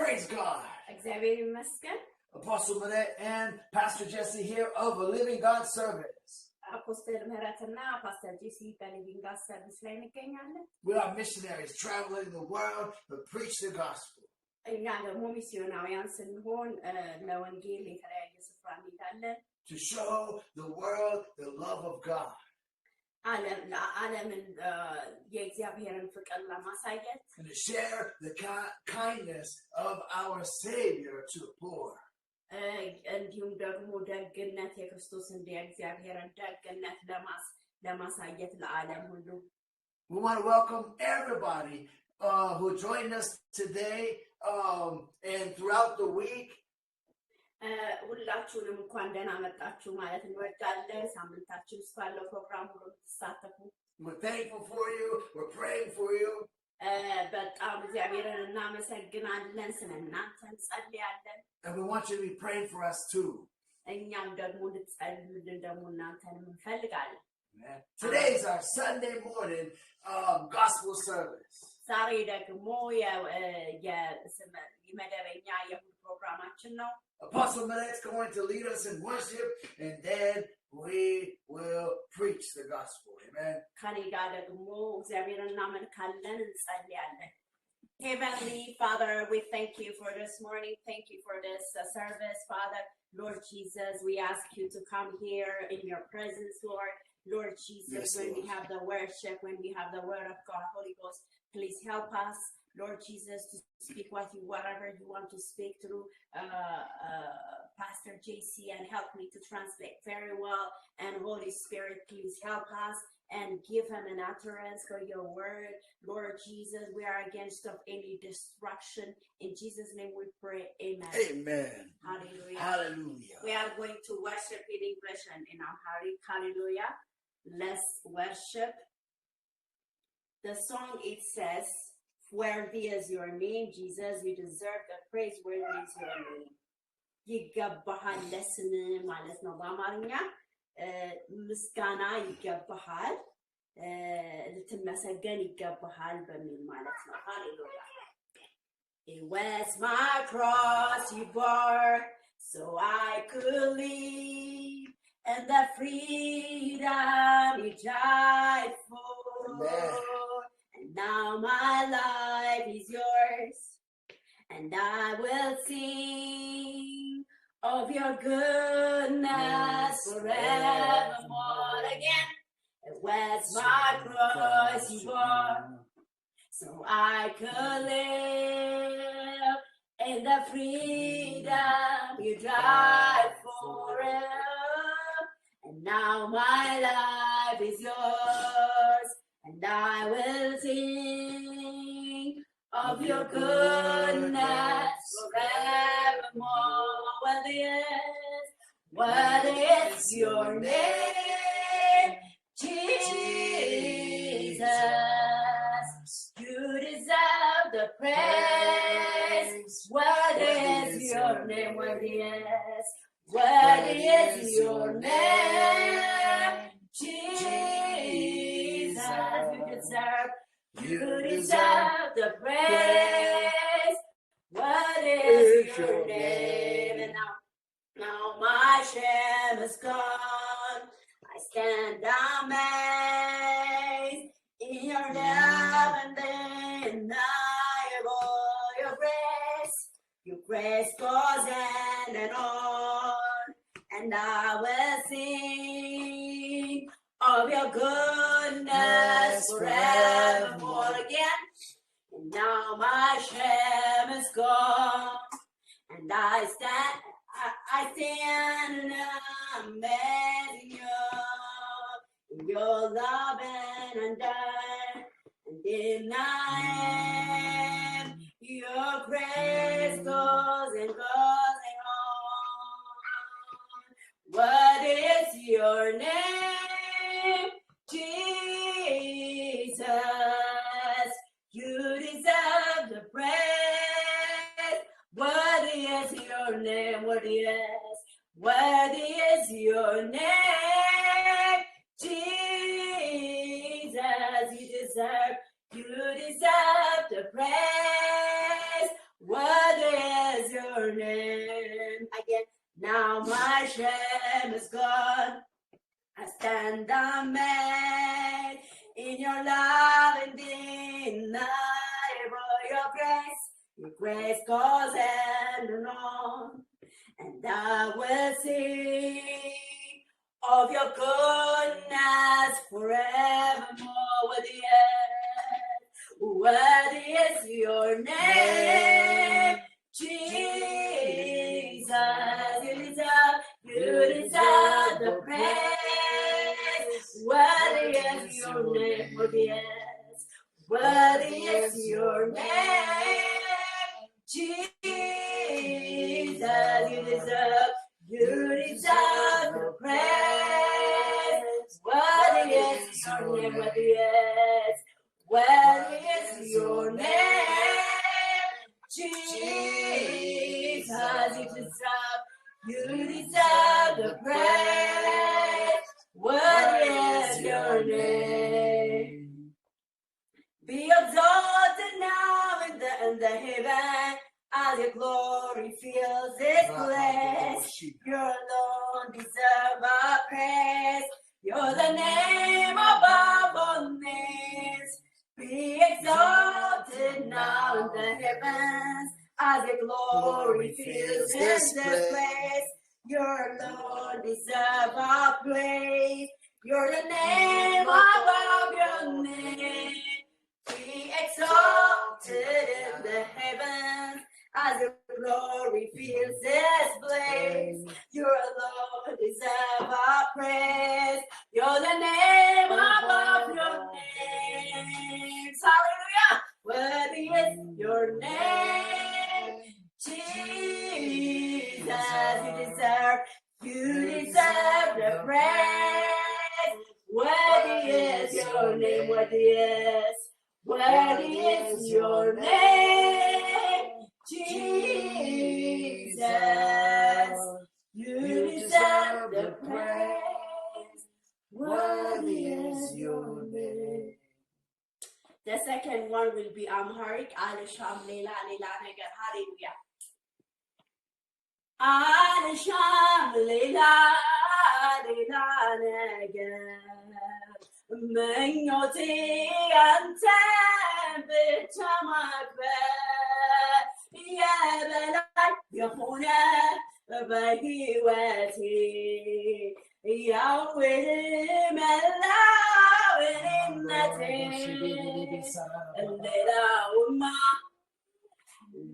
Praise God. Apostle Manette and Pastor Jesse here of a Living God Service. We are missionaries traveling the world to preach the gospel. To show the world the love of God. And to share the kindness of our Savior to the poor. We want to welcome everybody who joined us today and throughout the week. We're thankful for you. We're praying for you. And we want you to be praying for us too. Today is our Sunday morning gospel service. Apostle Manette's going to lead us in worship, and then we will preach the gospel. Amen. Heavenly Father, we thank you for this morning. Thank you for this service, Father. Lord Jesus, we ask you to come here in your presence, Lord. Lord Jesus, yes, when we have the worship, when we have the word of God, Holy Ghost, please help us, Lord Jesus, to speak whatever you want to speak through Pastor JC, and help me to translate very well. And Holy Spirit, please help us and give him an utterance for your word. Lord Jesus, we are against of any destruction. In Jesus' name we pray. Amen. Amen. Hallelujah. Hallelujah. We are going to worship in English and in Amharic. Hallelujah. Let's worship. The song, it says, worthy is your name, Jesus. You deserve the praise. Worthy is your name. ይገባሃል ለስም ማለት ነው በአማርኛ ምስጋና ይገባሃል ልትመሰገን ይገባሃል በሚል ማለት ነው ሃሌሉያ It was my cross you bore so I could live and the freedom you died for and now my life is yours and I will sing of your goodness forevermore again. It was my cross you bore, so I could live in the freedom you died for. And now my life is yours, and I will sing of your goodness forevermore. What is your name, Jesus? You deserve the praise. What is your name? What is your name, Jesus? You deserve the praise. What is your name? And now my shame is gone. I stand amazed in your love and undeniable your grace. Your grace goes on, and I will sing of your goodness forevermore again. And now my shame is gone, and I stand amazed in your love and undone, and in I am your grace goes and on. What is your name, Jesus? You deserve the praise. What is your name? What is your name, Jesus? You deserve the praise. What is Now my shame is gone. I stand amazed in your love and undeniable your grace. Your grace goes hand and on, and I will sing of your goodness forevermore. Worthy is your name, Jesus. You deserve the praise. Worthy is your name, worthy is your name, Jesus. You deserve the praise. Worthy is your name, worthy is your name, Jesus. You deserve the praise. Worthy is your name. Be exalted now in the heaven as your glory fills this place. You alone deserve our praise. You're the name above all names. Be exalted now in the heavens as your glory fills this place. Your Lord deserve our praise. You're the name above your name. Be exalted in the heavens as your glory fills this place. Your Lord deserve our praise. You're the name above your name. Hallelujah. Worthy is your name, Jesus. You deserve the praise. Worthy is your name. Worthy is your name, Jesus. You deserve the praise. Worthy is your name. The second one will be Amharic. Alisham Leila Leila Neger. Hallelujah. Alisham Leila Leila Neger. ምኞቴ አንተን ብቻ ማክበር የበላይ የሆነ በሕይወቴ ያውል መላው እኔነቴ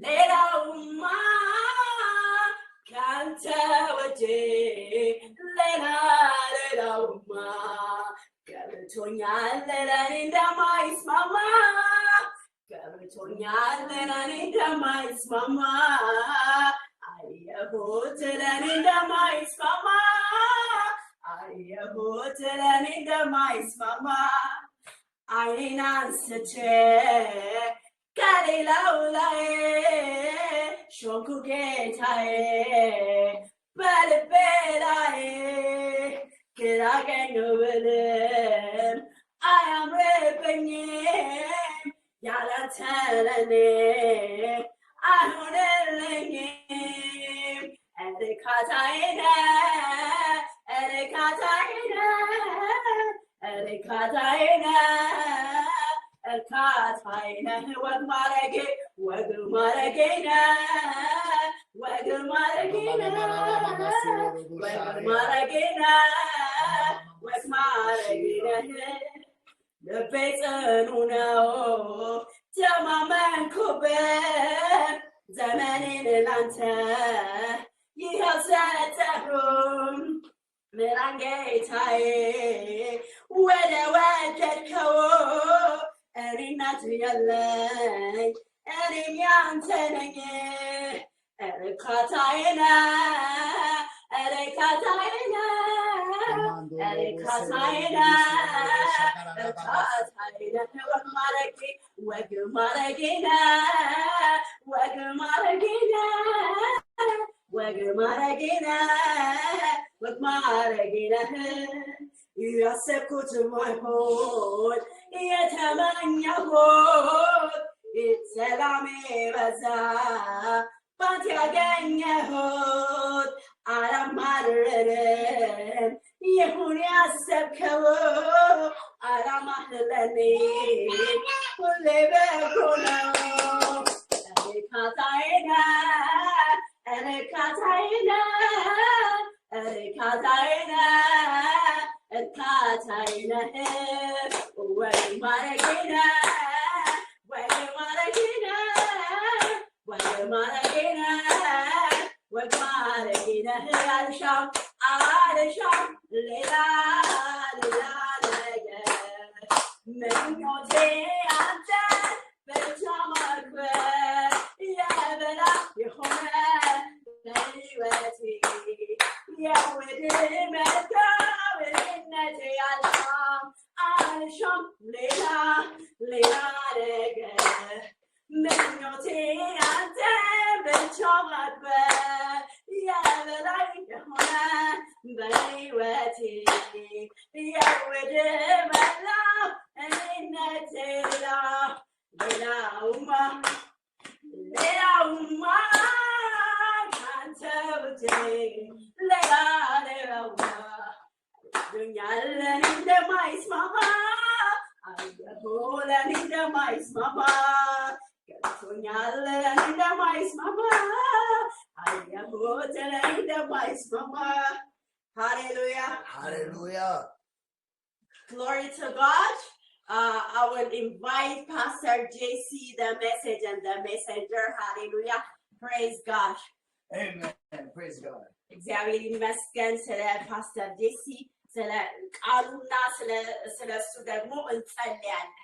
ሌላውማ ካንተ ወጄ ሌላውማ ገብቶኛል ለኔ እንደማይስማማ አየሁት ለኔ እንደማይስማማ ዓይኔን አንስቼ ከሌላው ላይ ሾንኩ ጌታዬ በልቤ ላይ ግራ ቀኝ ብልም አያምርብኝም ያላንተ ለኔ አይሆንልኝም። እርካታዬ ነህ ወግ ማረጌ ልቤ ጽኑ ነው ተማመንኩበት ዘመኔን ላንተ ይኸው ሰጠሁም ምራን ጌታዬ ወደ ወደድከው እኔነት ያለኝ እኔም ያንተ ነኝ እርካታዬ ወግ ማረጌነ ያሰብኩት ማይሆን የተመኘሁት ሰላሜ በዛ ባንተ ያገኘሁት አላማርርም ይሁን ያሰብከው አላማህለኔ ሁሌ በጎ ነው እርካታዬ ወይ ማረጌነ አልሻም ሌላ ነገር ምኞቴ አንተን ብቻ ማክበር የበላ የሆነ በሕይወቴ የውድ መልካምነቴ አልሻም ሌላ ነገር ምኞቴ አንተን ብቻ ማክበር የበላይ የሆነ በሕይወቴ የውድ መልካምነቴ ሌላውማ ካንተ ውጪ ሌላውማ ዱንያን ለኔ እንደማይስማማ አየሁ ለኔ እንደማይስማማ ገብቶኛል ለኔ እንደማይስማማ አየሁት ለኔ እንደማይስማማ Hallelujah. Hallelujah. Glory to God. I will invite Pastor JC, the message and the messenger. Hallelujah. Praise God. Amen. Praise God. እግዚአብሔር ይመስገን ስለ ፓስተር ጄሲ ስለ ቃሉና ስለ እሱ ደግሞ እንጸልያለን።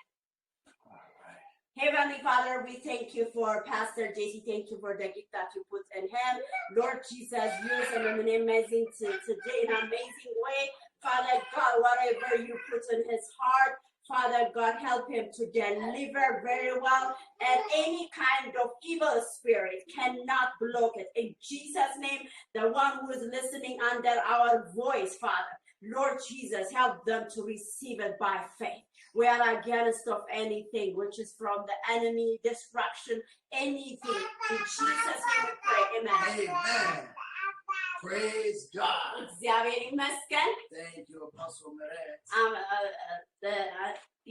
Heavenly Father, we thank you for Pastor JC. Thank you for the gift that you put in him. Lord Jesus, use him in an amazing today in an amazing way. Father God, whatever you put in his heart, Father God, help him to deliver very well. And any kind of evil spirit cannot block it. In Jesus' name, the one who is listening under our voice, Father, Lord Jesus, help them to receive it by faith. We are against of anything which is from the enemy, destruction, anything. In Jesus' name we pray. Amen. Amen. Praise God. እግዚአብሔር ይመስገን. Thank you, Apostle Meret.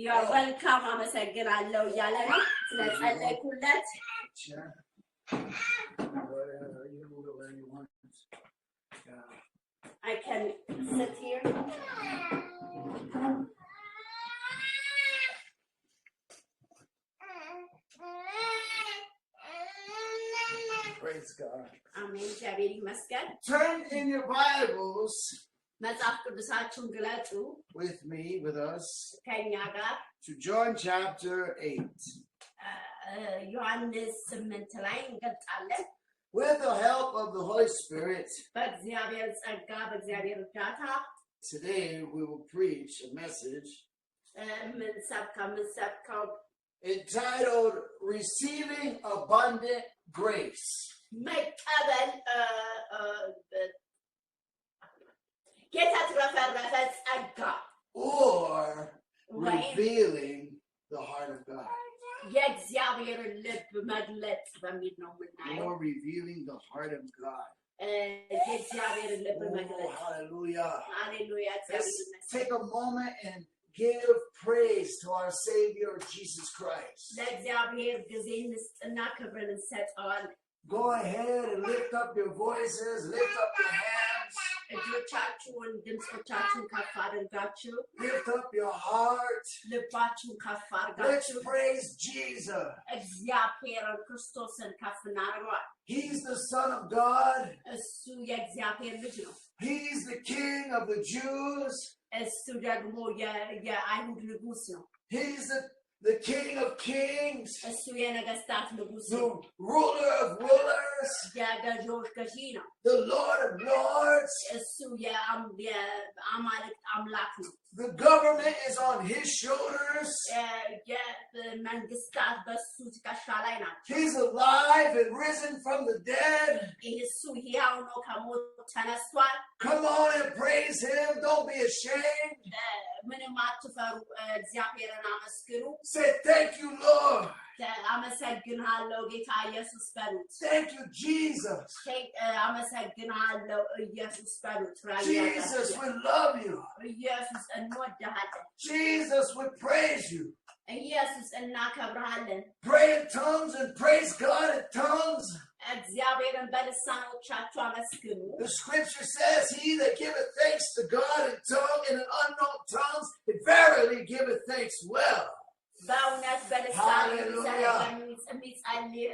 You are welcome. አመሰግናለሁ እያለ ነው ስለጸለይኩለት. Sure. Whatever you want. I can sit here. Praise God. አሜን. እግዚአብሔር ይመስገን. Turn in your Bibles መጽሐፍ ቅዱሳችሁን ግለጡ with me, with us, ከኛ ጋር to John chapter 8. ዮሐንስ 8 ላይ እንገልጣለን. With the help of the Holy Spirit, በእግዚአብሔር ጸጋ በእግዚአብሔር እርዳታ today we will preach a message ምንሰብከው entitled Receiving Abundant Grace. መቀበል የተትረፈረፈ ጸጋ Or revealing the heart of God. የእግዚአብሔርን ልብ መግለጥ በሚል ነው የምናየው. Or revealing the heart of God. የእግዚአብሔርን ልብ መግለጥ. Hallelujah. ሃሌሉያ. Let's take a moment and give praise to our Savior Jesus Christ. ለእግዚአብሔር ጊዜ እንስጥና ክብርን እንሰጠዋለን. Go ahead and lift up your voices, lift up your hands. እጆቻችሁን ድምፆቻችሁን ከፍ አድርጋችሁ Lift up your heart. ልባችሁን ከፍ Let's አድርጋችሁ praise Jesus. እግዚአብሔርን ክርስቶስን ከፍ እናድርገዋለን. He's the Son of God. እሱ የእግዚአብሔር ልጅ ነው. He's the King of the Jews. እሱ ደግሞ የአይሁድ ንጉስ ነው. He's the King of Kings. እሱ የነገስታት ንጉስ The ነው. ruler of rulers. የገዢዎች ገዢ ነው. The Lord of lords. እሱ የአማልክት አምላክ ነው. The government is on his shoulders. የመንግስታት በሱ ትከሻ ላይ ናቸው። He's alive and risen from the dead. እሱ ሕያው ነው፣ ከሞት ተነስቷል። Come on and praise him. Don't be ashamed. ምንም አትፈሩ፣ እግዚአብሔርን አመስግኑ። Say thank you, Lord. አመሰግንሃለሁ ጌታ ኢየሱስ በሉት። Thank you, Jesus. አመሰግንሃለሁ ኢየሱስ በሉት። Jesus, we love you. ኢየሱስ እንወድሃለን። Jesus, we praise you. ኢየሱስ እናከብርሃለን። Pray in tongues and praise God in tongues. እግዚአብሔርን በልሳኖቻችሁ አመስግኑ። The scripture says, he that giveth thanks to God in tongue and in unknown tongues, it verily giveth thanks well. በእውነት በልሳን የሚጸልይ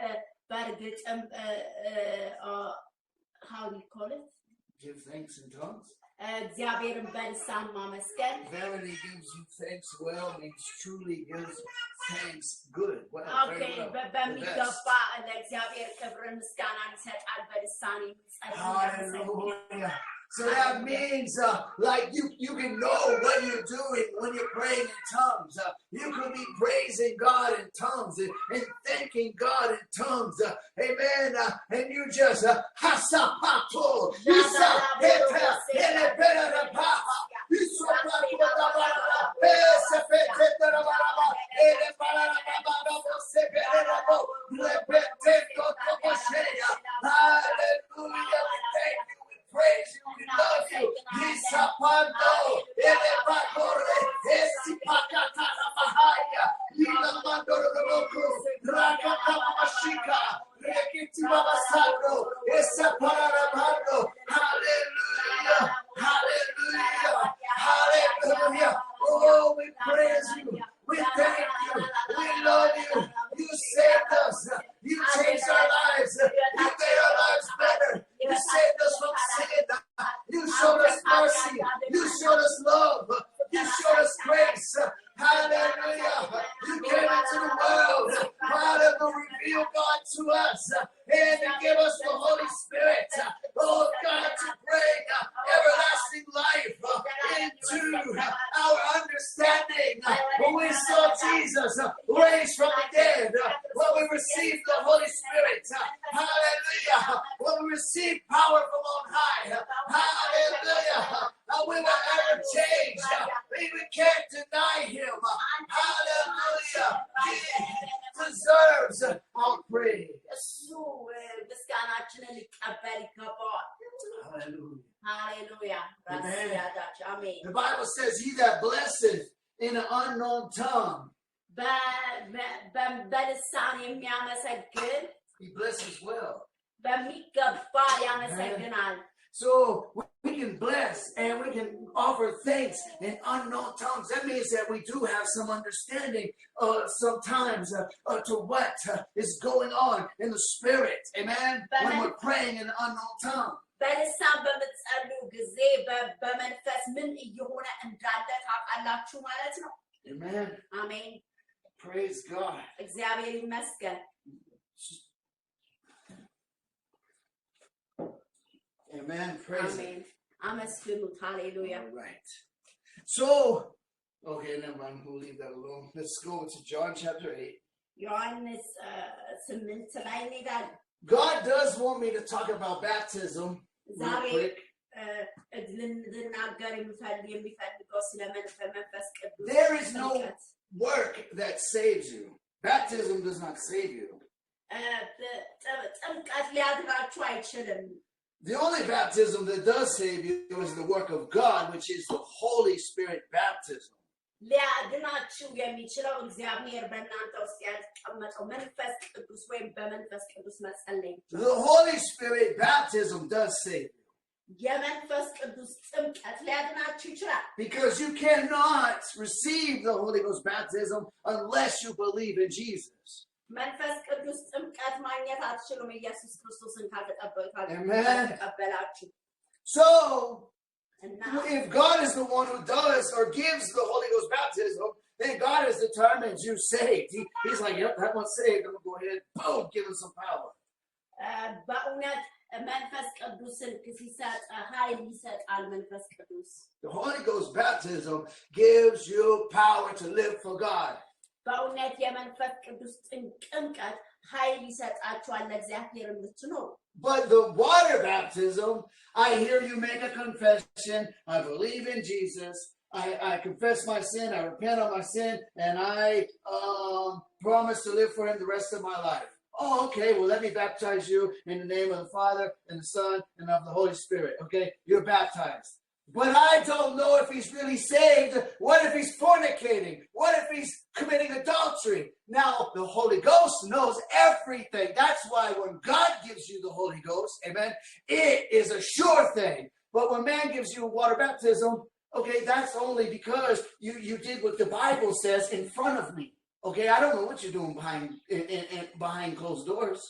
በእርግጥም how do you call it? Give thanks in tongues. እግዚአብሔርን በልሳን ማመስገን Verily gives you thanks well means truly gives thanks good. Well, very well. በሚገባ ለእግዚአብሔር ክብር ምስጋናን ይሰጣል። በልሳን የሚጸልይ Hallelujah. So that means like you can know what you're doing when you're praying in tongues. You could be praising God in tongues and thanking God in tongues. Amen. And you just hasapato. Hallelujah. Praise you, we love you. Hisapando, elevadore, esipakatara mahaya, ilamandoroloku, rakakamashika, rekitimabasando, esaparamando. Hallelujah, hallelujah, hallelujah. Oh, we praise you. We thank you. We love you. You saved us. You changed our lives. You made our lives better. You saved us from sin. You showed us mercy. You showed us love. You showed us grace. Hallelujah. You came into the world. Father, to reveal God to us and to give us the Holy Spirit. Oh God, to bring everlasting life into our understanding. When we saw Jesus raised from the dead, when we received the Holy Spirit, hallelujah, when we received power from on high, hallelujah, we were ever changed. We can't deny him. Hallelujah. He deserves our praise. Hallelujah. Hallelujah. Amen. The Bible says, he that blesseth in an unknown tongue, he blesses well. So we can bless and we can offer thanks in unknown tongues. That means that we do have some understanding sometimes to what is going on in the spirit. Amen. When we're praying in an unknown tongue. በልሳን በምትጸልዩ ጊዜ በመንፈስ ምን እየሆነ እንዳለ ታውቃላችሁ ማለት ነው። Amen. አሜን። Praise God. እግዚአብሔር ይመስገን። Amen. Praise አሜን። አመስግኑት። ሃሌሉያ። All right. So, okay, never mind. We'll leave that alone. Let's go to John chapter 8. ዮሐንስ 8 ላይ እንሄዳለን። God does want me to talk about baptism real quick. There is no work that saves you. Baptism does not save you. The only baptism that does save you is the work of God, which is the Holy Spirit baptism. The Holy Spirit baptism does save you. Because you cannot receive the Holy Ghost baptism unless you believe in Jesus. Amen. So, if God is the one who does or gives the Holy Ghost baptism, then God has determined you saved. He's like, yep, that one's saved. I'm going to go ahead and boom, give him some power. መንፈስ ቅዱስን ሲሰጥ ኃይል ይሰጣል መንፈስ ቅዱስ The Holy Ghost baptism gives you power to live for God. በእውነት የመንፈስ ቅዱስ ጥምቀት ኃይል ይሰጣችኋል ለእግዚአብሔር እንድትኖሩ But the water baptism, I hear you make a confession. I believe in Jesus. I confess my sin. I repent of my sin. And I promise to live for him the rest of my life. Oh, okay. Well, let me baptize you in the name of the Father and the Son and of the Holy Spirit. Okay? You're baptized. But I don't know if he's really saved. What if he's fornicating? What if he's committing adultery? Now, the Holy Ghost knows everything. That's why when God gives you the Holy Ghost, amen, it is a sure thing. But when man gives you water baptism, okay, that's only because you did what the Bible says in front of me. Okay, I don't know what you're doing behind closed doors.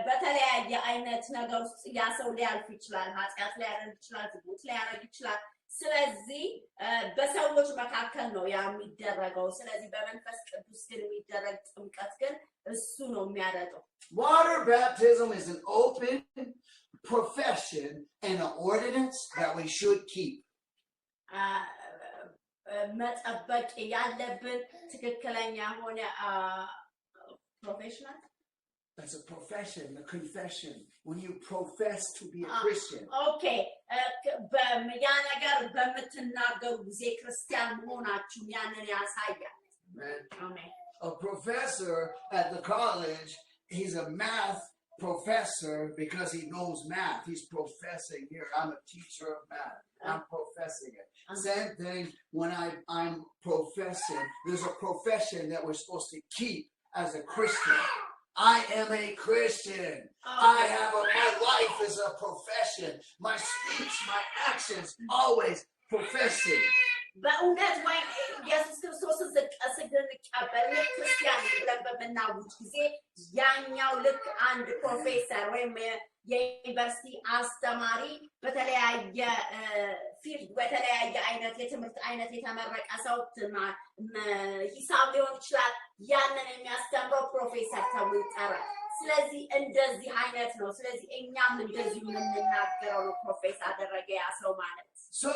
በተለያየ አይነት ነገር ውስጥ ያ ሰው ሊያልፍ ይችላል ኃጢአት ሊያደርግ ይችላል ዝሙት ሊያደርግ ይችላል ስለዚህ በሰዎች መካከል ነው ያ የሚደረገው ስለዚህ በመንፈስ ቅዱስ ግን የሚደረግ ጥምቀት ግን እሱ ነው የሚያደርገው Water baptism is an open profession and an ordinance that we should keep. መጠበቅ ያለብን ትክክለኛ ሆነ professional That's a profession, a confession. When you profess to be a Christian. Okay. ያ ነገር በመተናገሩ ጊዜ ክርስቲያን መሆናችሁ ያንን ያሳያል Amen. A professor at the college, he's a math professor because he knows math. He's professing here. I'm a teacher of math. I'm professing it. Same thing when I'm professing. There's a profession that we're supposed to keep as a Christian. I am a Christian. My life is a profession. My speech, my actions, always professing. በእውነት ወይ ኢየሱስ ክርስቶስ ዘቀሰገን ቀበል ክርስቲያን ብለን በመናውጅ ጊዜ ያኛው ልክ አንድ ፕሮፌሰር ወይም የዩኒቨርሲቲ አስተማሪ በተለያየ ፊልድ በተለያየ አይነት የትምህርት አይነት የተመረቀ ሰው ሂሳብ ሊሆን ይችላል ያንን የሚያስተምረው ፕሮፌሰር ተብሎ ይጠራል ስለዚህ እንደዚህ አይነት ነው ስለዚህ እኛም እንደዚህ የምንናገረው ነው ፕሮፌሰር አደረገ ያ ሰው ማለት So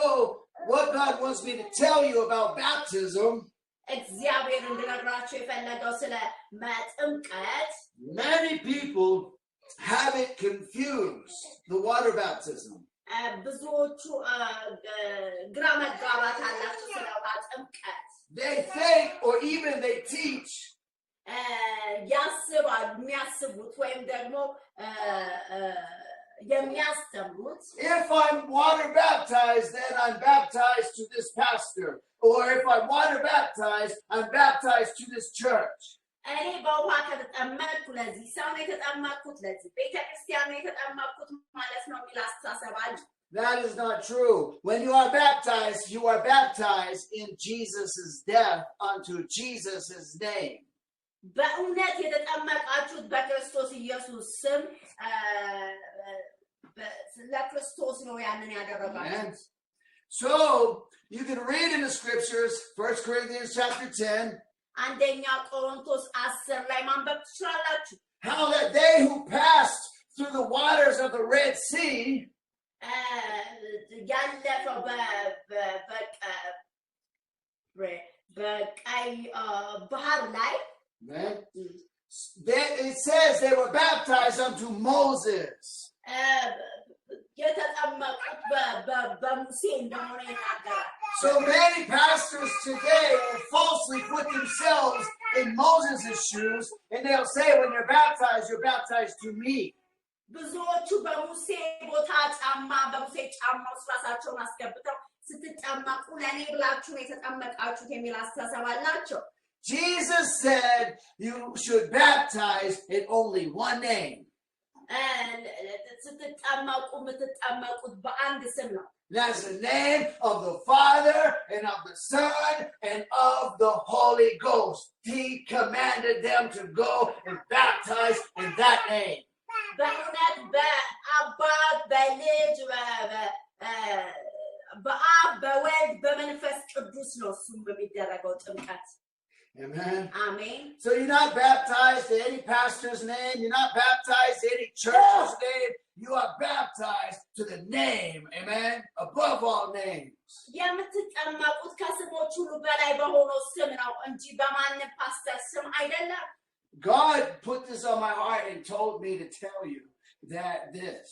what God wants me to tell you about baptism እግዚአብሔር እንድነግራችሁ የፈለገው ስለ መጥምቀት many people have it confused the water baptism ብዙዎቹ ግራ መጋባት አላቸው ስለ ጥምቀት they think or even they teach ያስባሉ የሚያስቡት ወይም ደግሞ የሚያስተምሩት if I'm water baptized then I'm baptized to this pastor or if I'm water baptized I'm baptized to this church እኔ በውሃ ከተጠመቅኩ ለዚህ ሰው ነው የተጠመቅኩት ለዚህ ቤተክርስቲያን ነው የተጠመቅኩት ማለት ነው የሚል አስተሳሰብ አለ That is not true. When you are baptized in Jesus' death unto Jesus' name. በእውነት የተጠመቃችሁት በክርስቶስ ኢየሱስ ስም ለክርስቶስ ነው ያንን ያደረጋችሁት So you can read in the scriptures 1 Corinthians chapter 10 አንደኛ ቆሮንቶስ 10 ላይ ማንበብ ትችላላችሁ how that they who passed through the waters of the Red Sea ያለፈው በቀይ ባህር ላይ it says they were baptized unto Moses. So many pastors today will falsely put themselves in Moses' shoes and they'll say when you're baptized to me. ብዙዎቹ በሙሴ ቦታ ጫማ በሙሴ ጫማ ራሳቸውን አስገብተው ስትጠመቁ ለኔ ብላችሁ ነው የተጠመቃችሁት የሚል አስተሳሰብ አላቸው Jesus said you should baptize in only one name. ስትጠመቁ የምትጠመቁት በአንድ ስም ነው That's the name of the Father and of the Son and of the Holy Ghost. He commanded them to go and baptize in that name. በእውነት በአባት በልጅ በአብ በወልድ በመንፈስ ቅዱስ ነው እሱም በሚደረገው ጥምቀት Amen. Amen. So you're not baptized in any pastor's name. You're not baptized in any church's name. You are baptized to the name, amen, above all names. የምትጠመቁት ከስሞች ሁሉ በላይ በሆነው ስም ነው እንጂ በማንም ፓስተር ስም አይደለም። God put this on my heart and told me to tell you that this.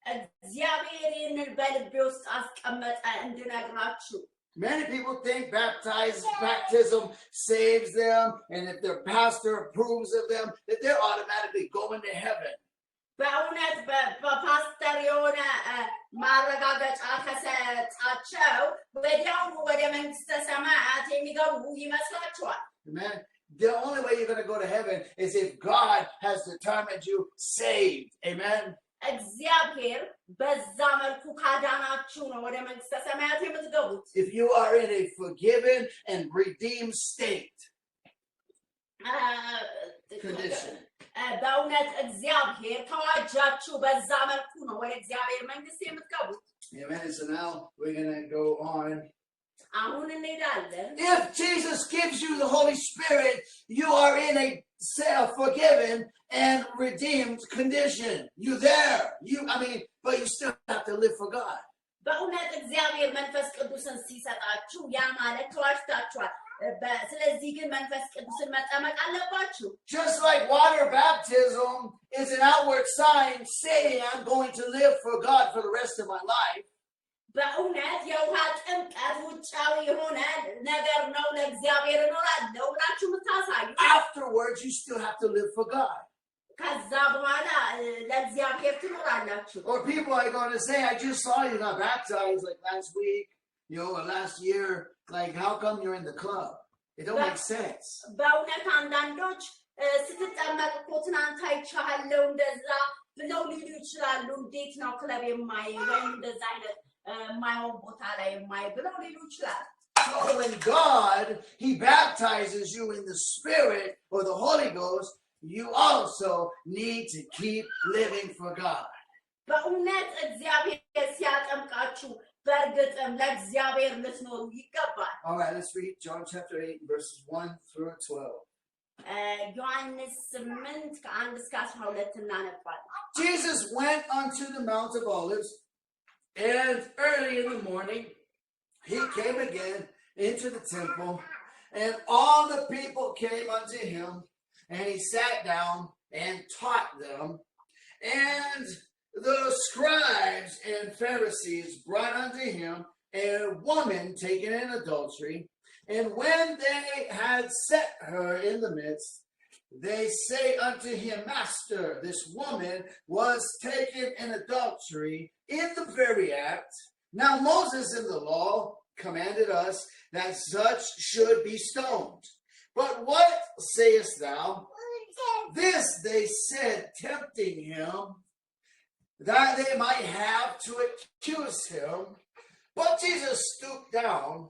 እግዚአብሔር ይህንን በልቤ ውስጥ አስቀመጠ እንድነግራችሁ። Many people think baptism saves them, and if their pastor approves of them, that they're automatically going to heaven. በእውነት በፓስተር የሆነ ማረጋገጫ ከሰጣቸው ወዲያውኑ ወደ መንግስተ ሰማያት የሚገቡ ይመስላችኋል። Amen. The only way you're going to go to heaven is if God has determined you saved. Amen. እግዚአብሔር በዛ መልኩ ካዳናችሁ ነው ወደ መንግስተ ሰማያት የምትገቡት። If you are in a forgiven and redeemed state. Condition. በእውነት እግዚአብሔር ተዋጃችሁ በዛ መልኩ ነው ወደ እግዚአብሔር መንግስት የምትገቡት። Amen. So now we're going to go on. አሁን እንሄዳለን። If Jesus gives you the Holy Spirit, you are in a forgiven and redeemed condition. You're there. But you still have to live for God. በእውነት እግዚአብሔር መንፈስ ቅዱስን ሲሰጣችሁ ያ ማለት ተዋጅታችኋል። ስለዚህ ግን መንፈስ ቅዱስን መጠመቅ አለባችሁ። Just like water baptism is an outward sign saying I'm going to live for God for the rest of my life. በእውነት የውሃ ጥምቀት ውጫዊ የሆነ ነገር ነው ለእግዚአብሔር እኖራለሁ ብላችሁ የምታሳዩ። Afterwards you still have to live for God. ከዛ በኋላ ለእግዚአብሔር ትኖራላችሁ። Or people are going to say, I just saw you got baptized like last week, or last year. Like, how come you're in the club? It don't make sense. በእውነት አንዳንዶች ስትጠመቅ እኮ ትናንት አይቻለሁ እንደዛ ብለው ሊሉ ይችላሉ። እንዴት ነው ክለብ የማይ ወይም እንደዛ አይነት ማይሆን ቦታ ላይ የማይ ብለው ሊሉ ይችላሉ። So when God, He baptizes you in the Spirit or the Holy Ghost, you also need to keep living for God. በእውነት እግዚአብሔር ሲያጠምቃችሁ በእርግጥም ለእግዚአብሔር ልትኖሩ ይገባል። All right, let's read John chapter 8, verses 1 through 12. ዮሐንስ 8 ከ1 እስከ 12 እናነባለን። Jesus went unto the Mount of Olives, and early in the morning he came again into the temple, and all the people came unto him, and he sat down and taught them. And the scribes and Pharisees brought unto him a woman taken in adultery, and when they had set her in the midst, they say unto him, Master, this woman was taken in adultery in the very act. Now Moses in the law commanded us that such should be stoned. But what sayest thou? This they said, tempting him, that they might have to accuse him. But Jesus stooped down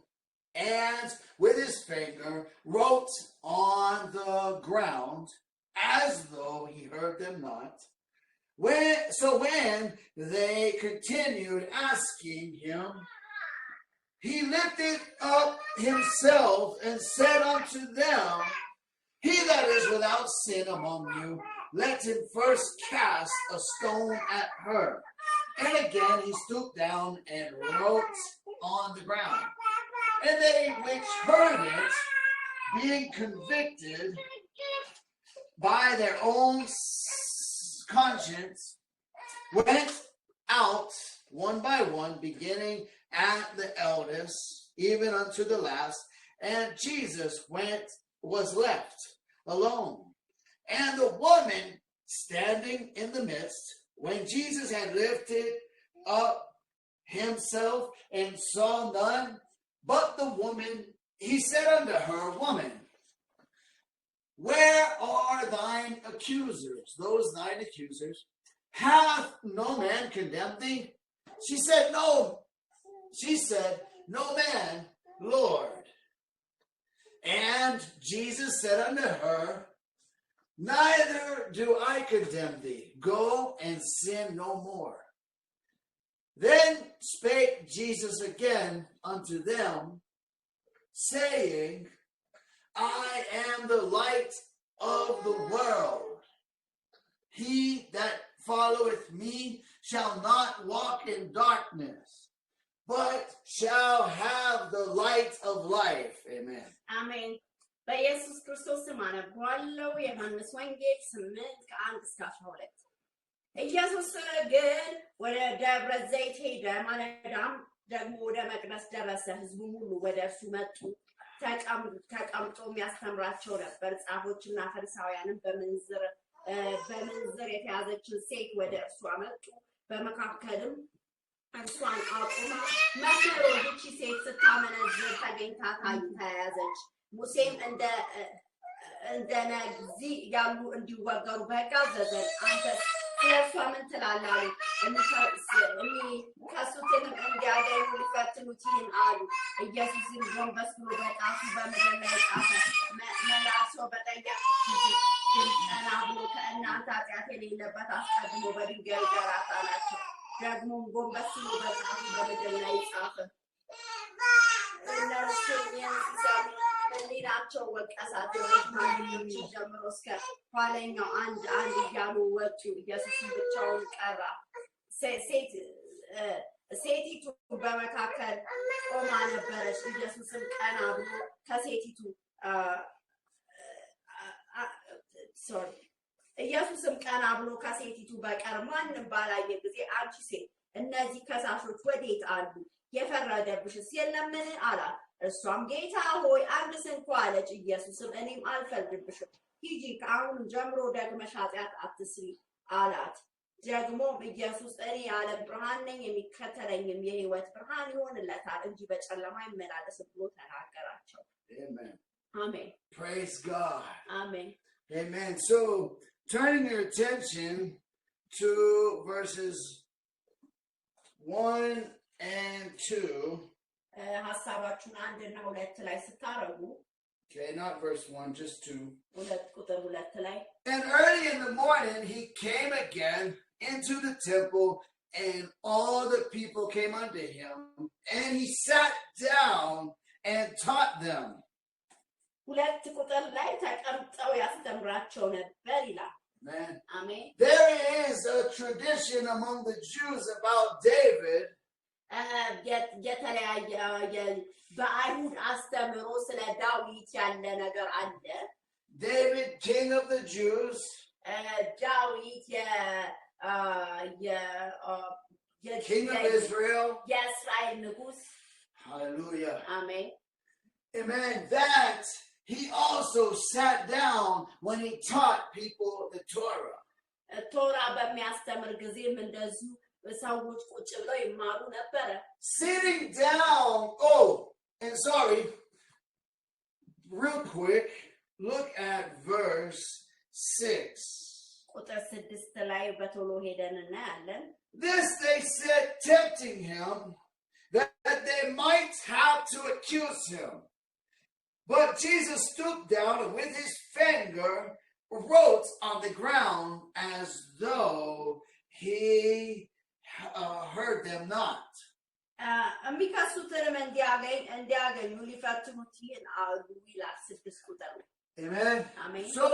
and with his finger wrote on the ground as though he heard them not. When they continued asking him, he lifted up himself and said unto them, He that is without sin among you, let him first cast a stone at her. And again he stooped down and wrote on the ground. And they which heard it, being convicted by their own conscience, went out one by one, beginning at the eldest, even unto the last. And Jesus was left alone. And the woman standing in the midst, when Jesus had lifted up himself and saw none but the woman, he said unto her, Woman, where are thine accusers? Those thine accusers? Hath no man condemned thee? She said, No. She said, No man, Lord. And Jesus said unto her, Neither do I condemn thee. Go and sin no more. Then spake Jesus again unto them, saying, I am the light of the world. He that followeth me shall not walk in darkness, but shall have the light of life. Amen. አሜን። በኢየሱስ ክርስቶስ ስም አነባለሁ። ዮሐንስ ወንጌል 8:1-12 ኢየሱስ ግን ወደ ደብረ ዘይት ሄደ። ማለዳም ደግሞ ወደ መቅደስ ደረሰ። ሕዝቡም ሁሉ ወደ እርሱ መጡ። ተቀምጦ የሚያስተምራቸው ነበር። ጻፎችና ፈሪሳውያንም በምንዝር የተያዘችን ሴት ወደ እርሱ አመጡ። በመካከልም እርሷን አቁማ መምህር ሆይ ይህች ሴት ስታመነዝር ተገኝታ ተያዘች። ሙሴም እንደነዚህ ያሉ እንዲወገሩ በሕግ አዘዘን። አንተ ስለሷ ምን ትላለህ? የሚከሱትንም እንዲያገኙ ሊፈትኑት ይህን አሉ። ኢየሱስም ጎንበስ ብሎ በጣቱ በምድር ላይ ጻፈ። መላልሶ በጠየቁት ጊዜ ግን ቀና ብሎ ከእናንተ ኃጢአት የሌለበት አስቀድሞ በድንጋይ ይገራት አላቸው። ደግሞም ጎንበስ ብሎ በጣቱ በምድር ላይ ጻፈ። እነርሱም ሲሰሙ ሕሊናቸው ወቀሳቸው። ከሽማግሌዎች ጀምሮ እስከ ኋለኛው አንድ እያሉ ወጡ። ኢየሱስም ብቻውን ቀረ። ሴቲቱ በመካከል ቆማ ነበረች። ኢየሱስም ቀና ብሎ ከሴቲቱ በቀር ማንም ባላየ ጊዜ አንቺ ሴት እነዚህ ከሳሾች ወዴት አሉ? የፈረደብሽስ የለምን? አላት። እርሷም ጌታ ሆይ አንድ ስንኳ አለች። ኢየሱስም እኔም አልፈርድብሽም፣ ሂጂ፣ ከአሁን ጀምሮ ደግመሽ ኃጢአት አትስሪ አላት። ደግሞም ኢየሱስ እኔ የዓለም ብርሃን ነኝ፣ የሚከተለኝም የሕይወት ብርሃን ይሆንለታል እንጂ በጨለማ አይመላለስም ብሎ ተናገራቸው። Amen. አሜን። Praise God. አሜን። Amen. So, turning your attention to verses 1 and 2. ሐሳባችሁን 1 እና 2 ላይ ስታረጉ Okay, not verse 1, just 2. ቁጥር 2 ላይ And early in the morning he came again into the temple, and all the people came unto him, and he sat down and taught them. 2 ቁጥር ላይ ተቀምጠው ያስተምራቸው ነበር ይላል። Amen. አሜን። There is a tradition among the Jews about David. የተለያየ በአይሁድ አስተምሮ ስለ ዳዊት ያለ ነገር አለ። David, king of the Jews. ዳዊት King of Israel. የእስራኤል ንጉስ። Hallelujah. አሜን። Amen. That he also sat down when he taught people the Torah. ቶራ በሚያስተምር ጊዜም እንደዚሁ ሰዎች ቁጭ ብለው ይማሩ ነበረ። Sitting down. Oh, and sorry. Real quick, look at verse 6. ቁጥር 6 ላይ በቶሎ ሄደን እናያለን። This they said, tempting him, that they might have to accuse him. But Jesus stooped down and with his finger wrote on the ground as though he heard them not. የሚከሱትንም እንዲያገኙ ሊፈትኑት ይህን አሉ ይላል 6 ቁጥር። Amen. Amen. So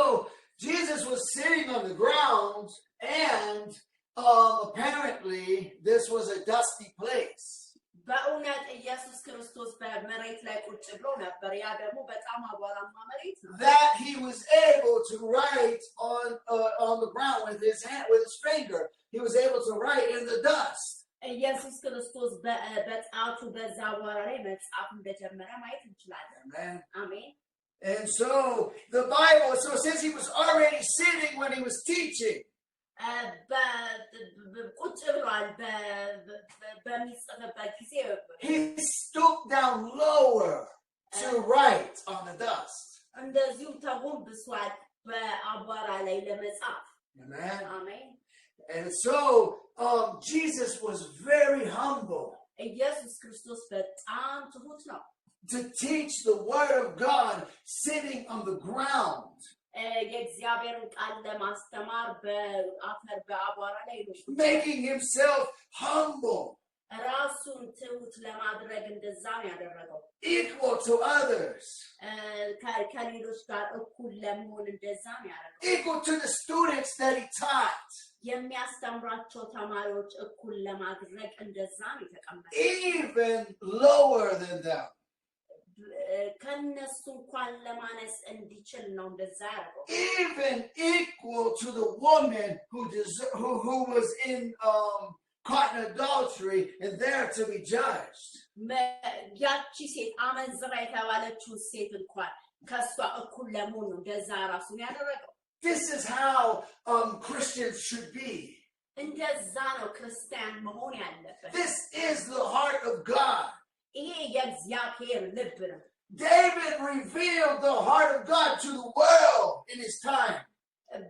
Jesus was sitting on the ground, and apparently this was a dusty place. በእውነት ኢየሱስ ክርስቶስ በመሬት ላይ ቁጭ ብሎ ነበር። ያ ደግሞ በጣም አቧራማ መሬት ነው። That he was able to write on the ground with his hand, with his finger. He was able to write in the dust. ኢየሱስ ክርስቶስ በጣቱ በዛ አቧራ ላይ መጻፍ እንደጀመረ ማየት እንችላለን። Amen. አሜን። And so the Bible, so since he was already sitting when he was teaching, ቁጭ ብሏል በሚጽፍበት ጊዜ he stooped down lower to write on the dust. እንደዚሁ ተጎንብሷል በአቧራ ላይ ለመጻፍ። Amen. አሜን። And so Jesus was very humble ኢየሱስ ክርስቶስ በጣም ትሁት ነው። to teach the word of God sitting on the ground. የእግዚአብሔርን ቃል ለማስተማር በአፈር በአቧራ ላይ Making himself humble. ራሱን ትሁት ለማድረግ እንደዛ ነው ያደረገው equal to others, ከሌሎች ጋር እኩል ለመሆን እንደዛ ነው ያደረገው equal to the students that he taught, የሚያስተምራቸው ተማሪዎች እኩል ለማድረግ እንደዛ ነው የተቀመጠው even lower than them. ከነሱ እንኳን ለማነስ እንዲችል ነው እንደዛ ያደረገው Even equal to the woman who was in caught in adultery and there to be judged. ያቺ ሴት አመንዝራ የተባለችው ሴት እንኳን ከሷ እኩል ለመሆን ነው እንደዛ ራሱን ያደረገው This is how Christians should be. እንደዛ ነው ክርስቲያን መሆን ያለበት This is the heart of God. ይሄ የእግዚአብሔር ልብ ነው David revealed the heart of God to the world in his time.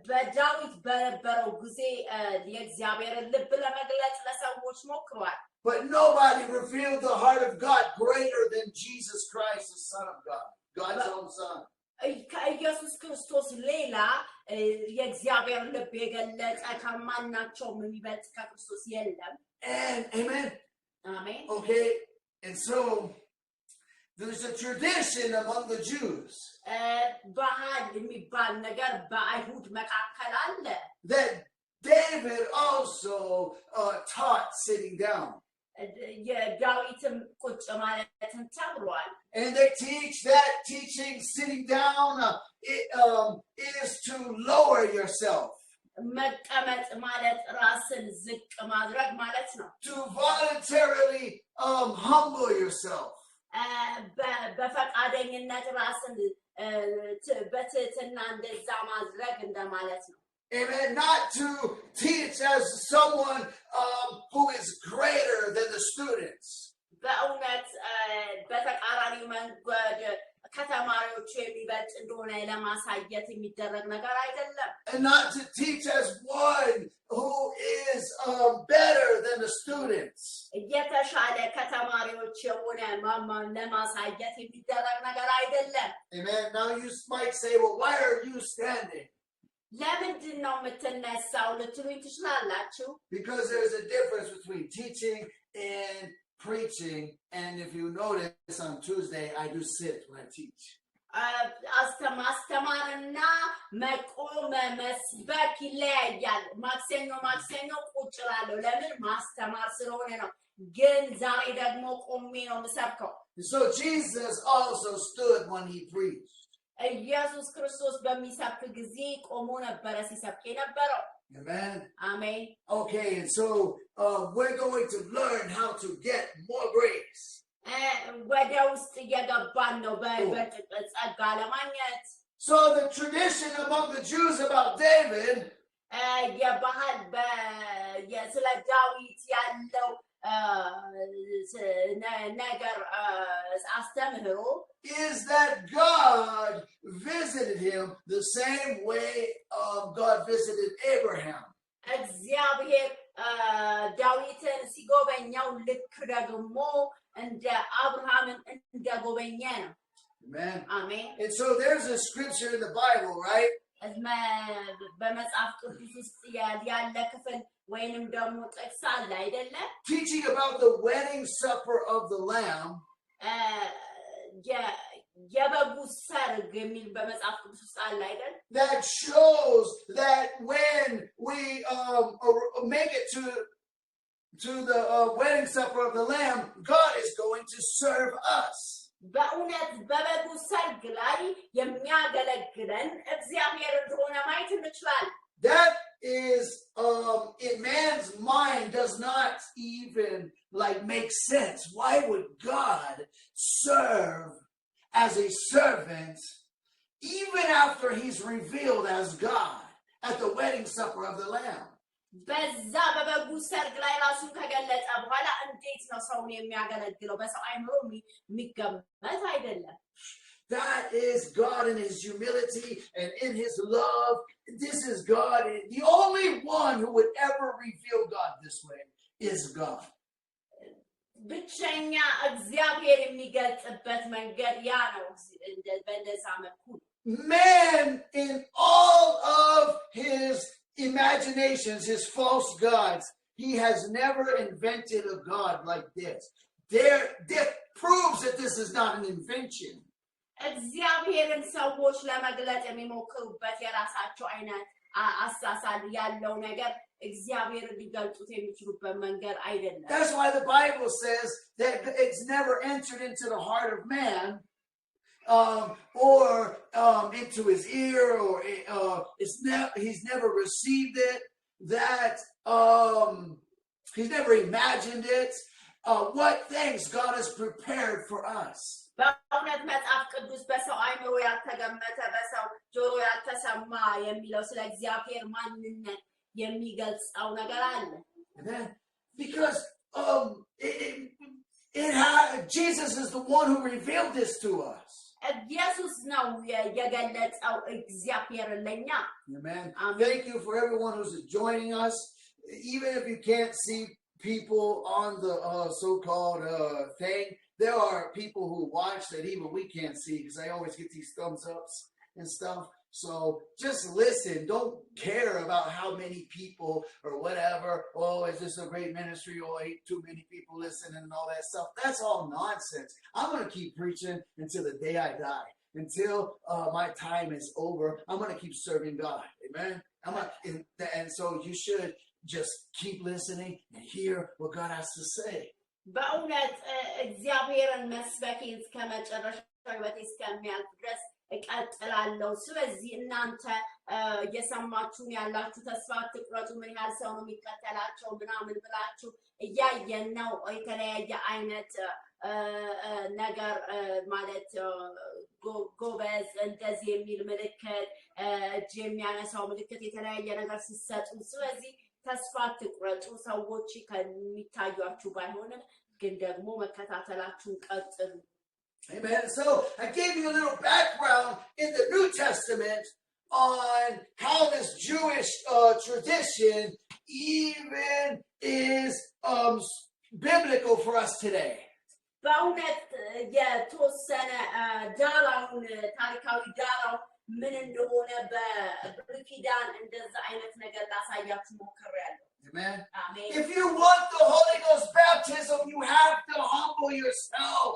በዳዊት በነበረው ጊዜ የእግዚአብሔርን ልብ ለመግለጽ ለሰዎች ሞክሯል But nobody revealed the heart of God greater than Jesus Christ, the Son of God, God's own Son. ከኢየሱስ ክርስቶስ ሌላ የእግዚአብሔር ልብ የገለጸ ከማናቸውም የሚበልጥ ከክርስቶስ የለም And amen. አሜን Okay, and so there's a tradition among the Jews ባህል የሚባል ነገር በአይሁድ መካከል አለ that David also taught sitting down. የዳዊትም ቁጭ ማለትን ተብሏል And they teach that teaching sitting down is to lower yourself, መቀመጥ ማለት ራስን ዝቅ ማድረግ ማለት ነው to voluntarily humble yourself. በፈቃደኝነት ራስን በትህትና እንደዛ ማድረግ እንደማለት ነው Amen. Not to teach as someone who is greater than the students. በእውነት በተቃራኒው መንገድ ከተማሪዎቹ የሚበልጥ እንደሆነ ለማሳየት የሚደረግ ነገር አይደለም And not to teach as one who is better than the students. የተሻለ ከተማሪዎች የሆነ ለማሳየት የሚደረግ ነገር አይደለም Amen. Now you might say, well, why are you standing? ለምንድን ነው የምትነሳው ልትሉኝ ትችላላችሁ Because there's a difference between teaching and preaching. And if you notice on Tuesday, I do sit when I teach. ማስተማርና መቆም መስበክ ይለያያል ማክሰኞ ቁጭ እላለሁ ለምን ማስተማር ስለሆነ ነው ግን ዛሬ ደግሞ ቆሜ ነው የምሰብከው So Jesus also stood when he preached. ኢየሱስ ክርስቶስ በሚሰብክ ጊዜ ቆሞ ነበረ ሲሰብክ የነበረው Amen. አሜን Okay, and so we're going to learn how to get more grace. ወደ ውስጥ እየገባን ነው በጸጋ ለማግኘት So the tradition among the Jews about David የባህል ስለ ዳዊት ያለው ነገር አስተምህሮ is that God visited him the same way God visited Abraham. እግዚአብሔር ዳዊትን ሲጎበኛው ልክ ደግሞ እንደ አብርሃምን እንደጎበኘ ነው Amen. አሜን And so there's a scripture in the Bible, right? በመጽሐፍ ቅዱስ ውስጥ ያለ ክፍል ወይንም ደግሞ ጥቅስ አለ አይደለ Teaching about the wedding supper of the Lamb. የበጉ ሰርግ የሚል በመጽሐፍ ቅዱስ ውስጥ አለ አይደል That shows that when we make it to the wedding supper of the Lamb, God is going to serve us. በእውነት በበጉ ሰርግ ላይ የሚያገለግለን እግዚአብሔር እንደሆነ ማየት እንችላለን That is in man's mind does not even make sense. Why would God serve as a servant even after he's revealed as God at the wedding supper of the Lamb? በዛ በበጉ ሰርግ ላይ ራሱን ከገለጸ በኋላ እንዴት ነው ሰውን የሚያገለግለው በሰው አይምሮ የሚገመት አይደለም That is God in his humility and in his love. This is God. The only one who would ever reveal God this way is God. ብቸኛ እግዚአብሔር የሚገልጽበት መንገድ ያ ነው በእንደዛ መልኩ Man in all of his imaginations, his false gods, he has never invented a God like this. This proves that this is not an invention. እግዚአብሔርን ሰዎች ለመግለጥ የሚሞክሩበት የራሳቸው አይነት አሳሳል ያለው ነገር እግዚአብሔርን ሊገልጡት የሚችሉበት መንገድ አይደለም። That's why the Bible says that it's never entered into the heart of man or into his ear, or he's never received it, that he's never imagined it, what things God has prepared for us. በእውነት መጽሐፍ ቅዱስ በሰው አይምሮ ያልተገመተ በሰው ጆሮ ያልተሰማ የሚለው ስለ እግዚአብሔር ማንነት የሚገልጸው ነገር አለ። Because Jesus is the one who revealed this to us. ኢየሱስ ነው የገለጸው እግዚአብሔርን ለኛ። Amen. Thank you for everyone who's joining us. Even if you can't see people on the so-called thing, there are people who watch that even we can't see, because I always get these thumbs ups and stuff. So just listen. Don't care about how many people or whatever. Oh, is this a great ministry? Oh, ain't too many people listening and all that stuff. That's all nonsense. I'm going to keep preaching until the day I die. Until my time is over, I'm going to keep serving God. Amen? And so you should just keep listening and hear what God has to say. በእውነት እግዚአብሔርን መስበኬን እስከመጨረሻው ሕይወቴ እስከሚያልፍ ድረስ እቀጥላለሁ። ስለዚህ እናንተ እየሰማችሁን ያላችሁ ተስፋ አትቁረጡ። ምን ያህል ሰው ነው የሚከተላቸው ምናምን ብላችሁ እያየን ነው። የተለያየ አይነት ነገር ማለት ጎበዝ እንደዚህ የሚል ምልክት፣ እጅ የሚያነሳው ምልክት፣ የተለያየ ነገር ሲሰጡ፣ ስለዚህ ተስፋ አትቁረጡ። ሰዎች ከሚታዩአችሁ ባይሆንም ግን ደግሞ መከታተላችሁን ቀጥሉ። Amen. So I gave you a little background in the New Testament on how this Jewish tradition even is biblical for us today. በእውነት የተወሰነ ዳራውን ታሪካዊ ዳራው ምን እንደሆነ በብሉይ ኪዳን እንደዛ አይነት ነገር ላሳያችሁ ሞክሬያለሁ። Amen. Amen. If you want the Holy Ghost baptism, you have to humble yourself.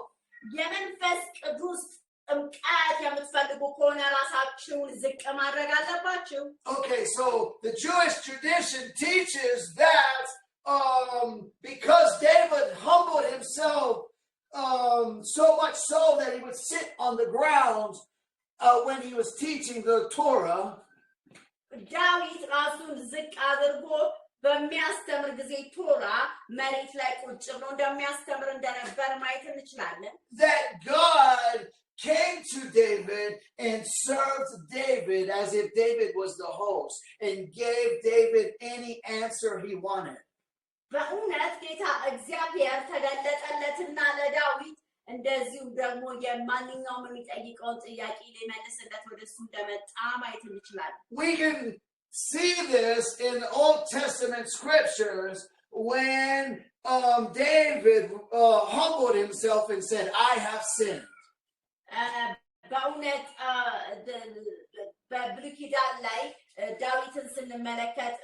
የመንፈስ ቅዱስ ጥምቀት የምትፈልጉ ከሆነ ራሳችሁን ዝቅ ማድረግ አለባችሁ። Okay, so the Jewish tradition teaches that because David humbled himself so much so that he would sit on the ground when he was teaching the Torah. ዳዊት ራሱን ዝቅ አድርጎ በሚያስተምር ጊዜ ቶራ መሬት ላይ ቁጭ ብሎ እንደሚያስተምር እንደነበር ማየት እንችላለን። That God came to David and served David as if David was the host and gave David any answer he wanted. በእውነት ጌታ እግዚአብሔር ተገለጠለትና ለዳዊት እንደዚሁ ደግሞ የማንኛውም የሚጠይቀውን ጥያቄ ሊመልስለት ወደሱ እንደመጣ ማየት እንችላለን። We can see this in the Old Testament scriptures when David humbled himself and said, I have sinned. በእውነት በብሉይ ኪዳን ላይ ዳዊትን ስንመለከት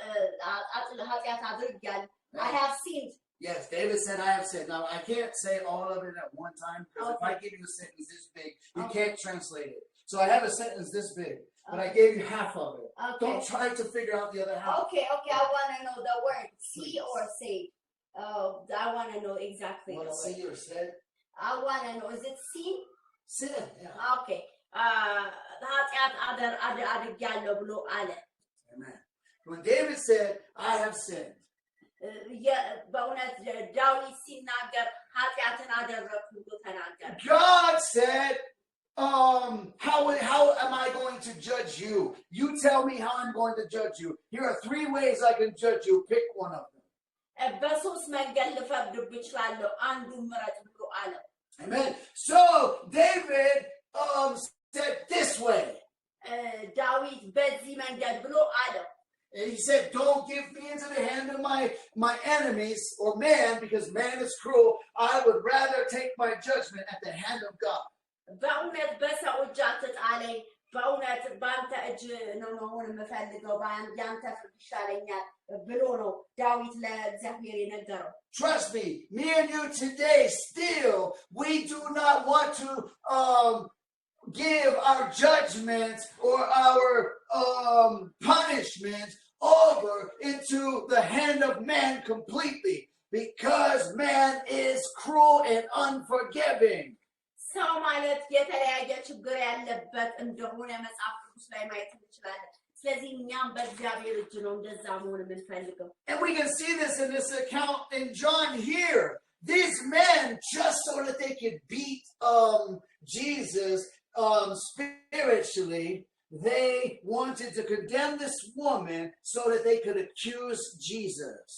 ኃጢአት አድርጌያለሁ I have sinned. Yes, David said, I have sinned. Now, I can't say all of it at one time, because if I give you a sentence this big, you can't translate it. So I have a sentence this big, but I gave you half of it. Don't try to figure out the other half. Okay, I want to know the word. See or say. I want to know exactly. Want to see or say? I want to know. Is it see? Sin, yeah. Okay. Amen. When David said, I have sinned, God said, how am I going to judge you? You tell me how I'm going to judge you. Here are 3 ways I can judge you. Pick one of them. Amen. So David said this way. And he said, don't give me into the hand of my enemies or man, because man is cruel. I would rather take my judgment at the hand of God. በእውነት በሰው እጅ አትጣለኝ በእውነት በአንተ እጅ ነው መሆን የምፈልገው ያንተ ፍርድ ይሻለኛል ብሎ ነው ዳዊት ለእግዚአብሔር የነገረው። Trust me, me and you today still, we do not want to give our judgments or our punishments over into the hand of man completely, because man is cruel and unforgiving. ሰው ማለት የተለያየ ችግር ያለበት እንደሆነ መጽሐፍ ቅዱስ ላይ ማየት እንችላለን። ስለዚህ እኛም በእግዚአብሔር እጅ ነው እንደዛ መሆን የምንፈልገው። And we can see this in this account in John here. These men, just so that they could beat Jesus spiritually, they wanted to condemn this woman so that they could accuse Jesus.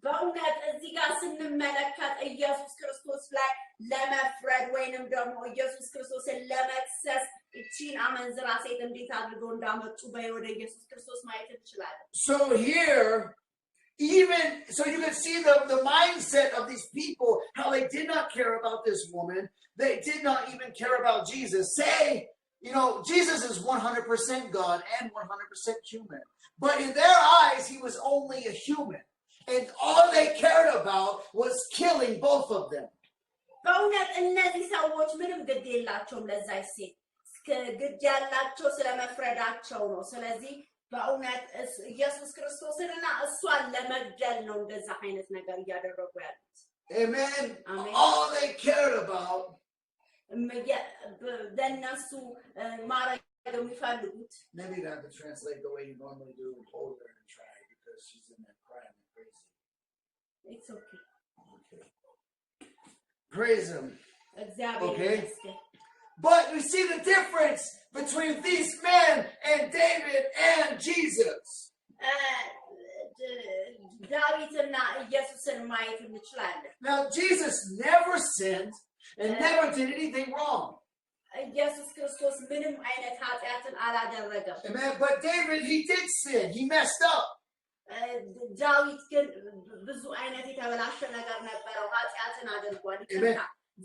በእውነት እዚህ ጋር ስንመለከት ኢየሱስ ክርስቶስ ላይ ለመፍረድ ወይንም ደግሞ ኢየሱስ ክርስቶስን ለመክሰስ እቺን አመንዝራ ሴት እንዴት አድርገው እንዳመጡ ወደ ኢየሱስ ክርስቶስ ማየት እንችላለን። So here, even so, you can see the mindset of these people, how they did not care about this woman. They did not even care about Jesus. Say, you know, Jesus is 100% God and 100% human. But in their eyes, he was only a human. And all they cared about was killing both of them. በእውነት እነዚህ ሰዎች ምንም ግድ የላቸውም ለዛች ሴት ግድ ያላቸው ስለመፍረዳቸው ነው። ስለዚህ በእውነት ኢየሱስ ክርስቶስንና እሷን ለመግደል ነው እንደዛ አይነት ነገር እያደረጉ ያሉት። Amen. All they cared about ለእነሱ ማድረግ የሚፈልጉት. Maybe you have to translate the way you normally do and hold her and try, because she's in that crying and crazy. It's okay. Praise him. Okay. But we see the difference between these men and David and Jesus. Now Jesus never sinned and never did anything wrong. Amen. But David, he did sin. He messed up.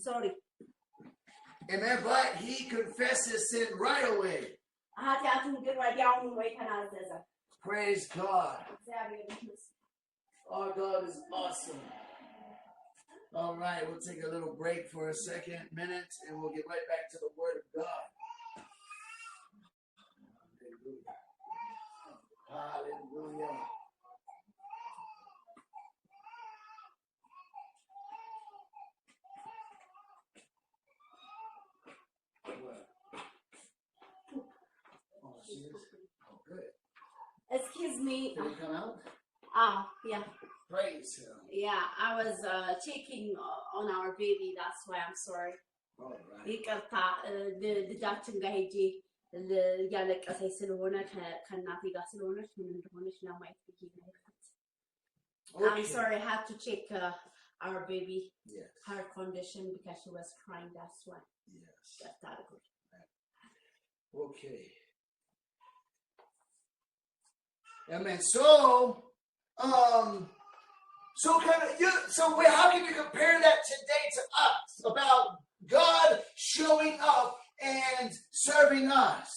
Sorry. Amen. But he confessed his sin right away. Praise God. Our God is awesome. All right, we'll take a little break for a minute, and we'll get right back to the Word of God. Hallelujah. Hallelujah. Excuse me. Did it come out? Yeah. Praise him. Yeah, I was checking on our baby. That's why I'm sorry. All right. ልጃችን ጋር ሄጄ እያለቀሰች ስለሆነ ከእናቴ ጋር ስለሆነች ምን እንደሆነች ለማየት ብዬ ነው። I'm sorry, I had to check our baby, yes, her condition, because she was crying. That's why. Yes. That's that good. Okay. Amen. So how can you compare that today to us about God showing up and serving us?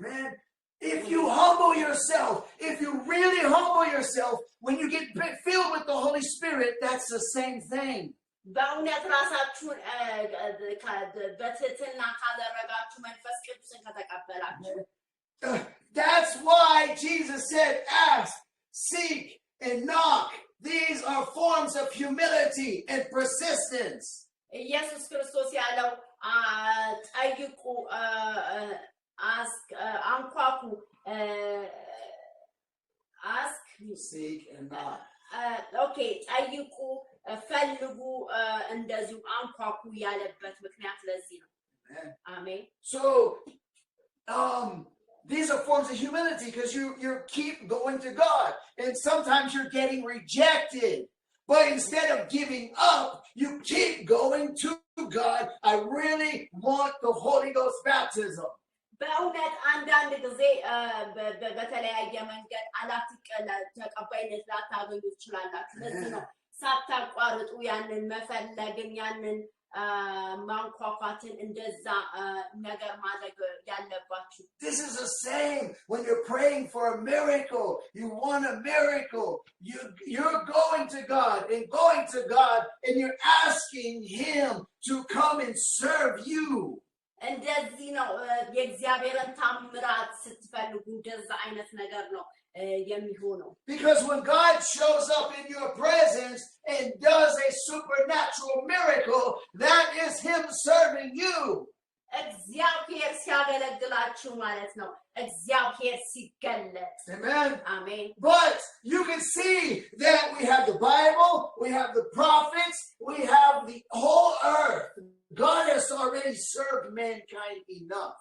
Man, if you humble yourself, if you really humble yourself, when you get filled with the Holy Spirit, that's the same thing. That's why Jesus said, ask, seek, and knock. These are forms of humility and persistence. ኢየሱስ ክርስቶስ ያለው ጠይቁ፣ አንኳኩ፣ ask, seek, and knock. Okay, ጠይቁ፣ ፈልጉ፣ እንደዚሁ አንኳኩ ያለበት ምክንያት ለዚህ ነው። Amen. So these are forms of humility, because you keep going to God, and sometimes you're getting rejected. But instead of giving up, you keep going to God. I really want the Holy Ghost baptism. በእውነት አንዳንድ ጊዜ በተለያየ መንገድ ተቀባይነት ላታገኙ ትችላላችሁ። ለዚህ ነው ሳታቋርጡ ያንን መፈለግን ያንን ማንኳኳትን እንደዛ ነገር ማድረግ ያለባችሁ This is the same when you're praying for a miracle. You want a miracle. You're going to God and you're asking him to come and serve you. እንደዚህ ነው የእግዚአብሔርን ታምራት ስትፈልጉ እንደዛ አይነት ነገር ነው የሚሆነው Because when God shows up in your presence and does a supernatural miracle, that is him serving you. እግዚአብሔር ሲያገለግላችሁ ማለት ነው እግዚአብሔር ሲገለጥ Amen. አሜን But you can see that we have the Bible, we have the prophets, we have the whole earth. God has already served mankind enough.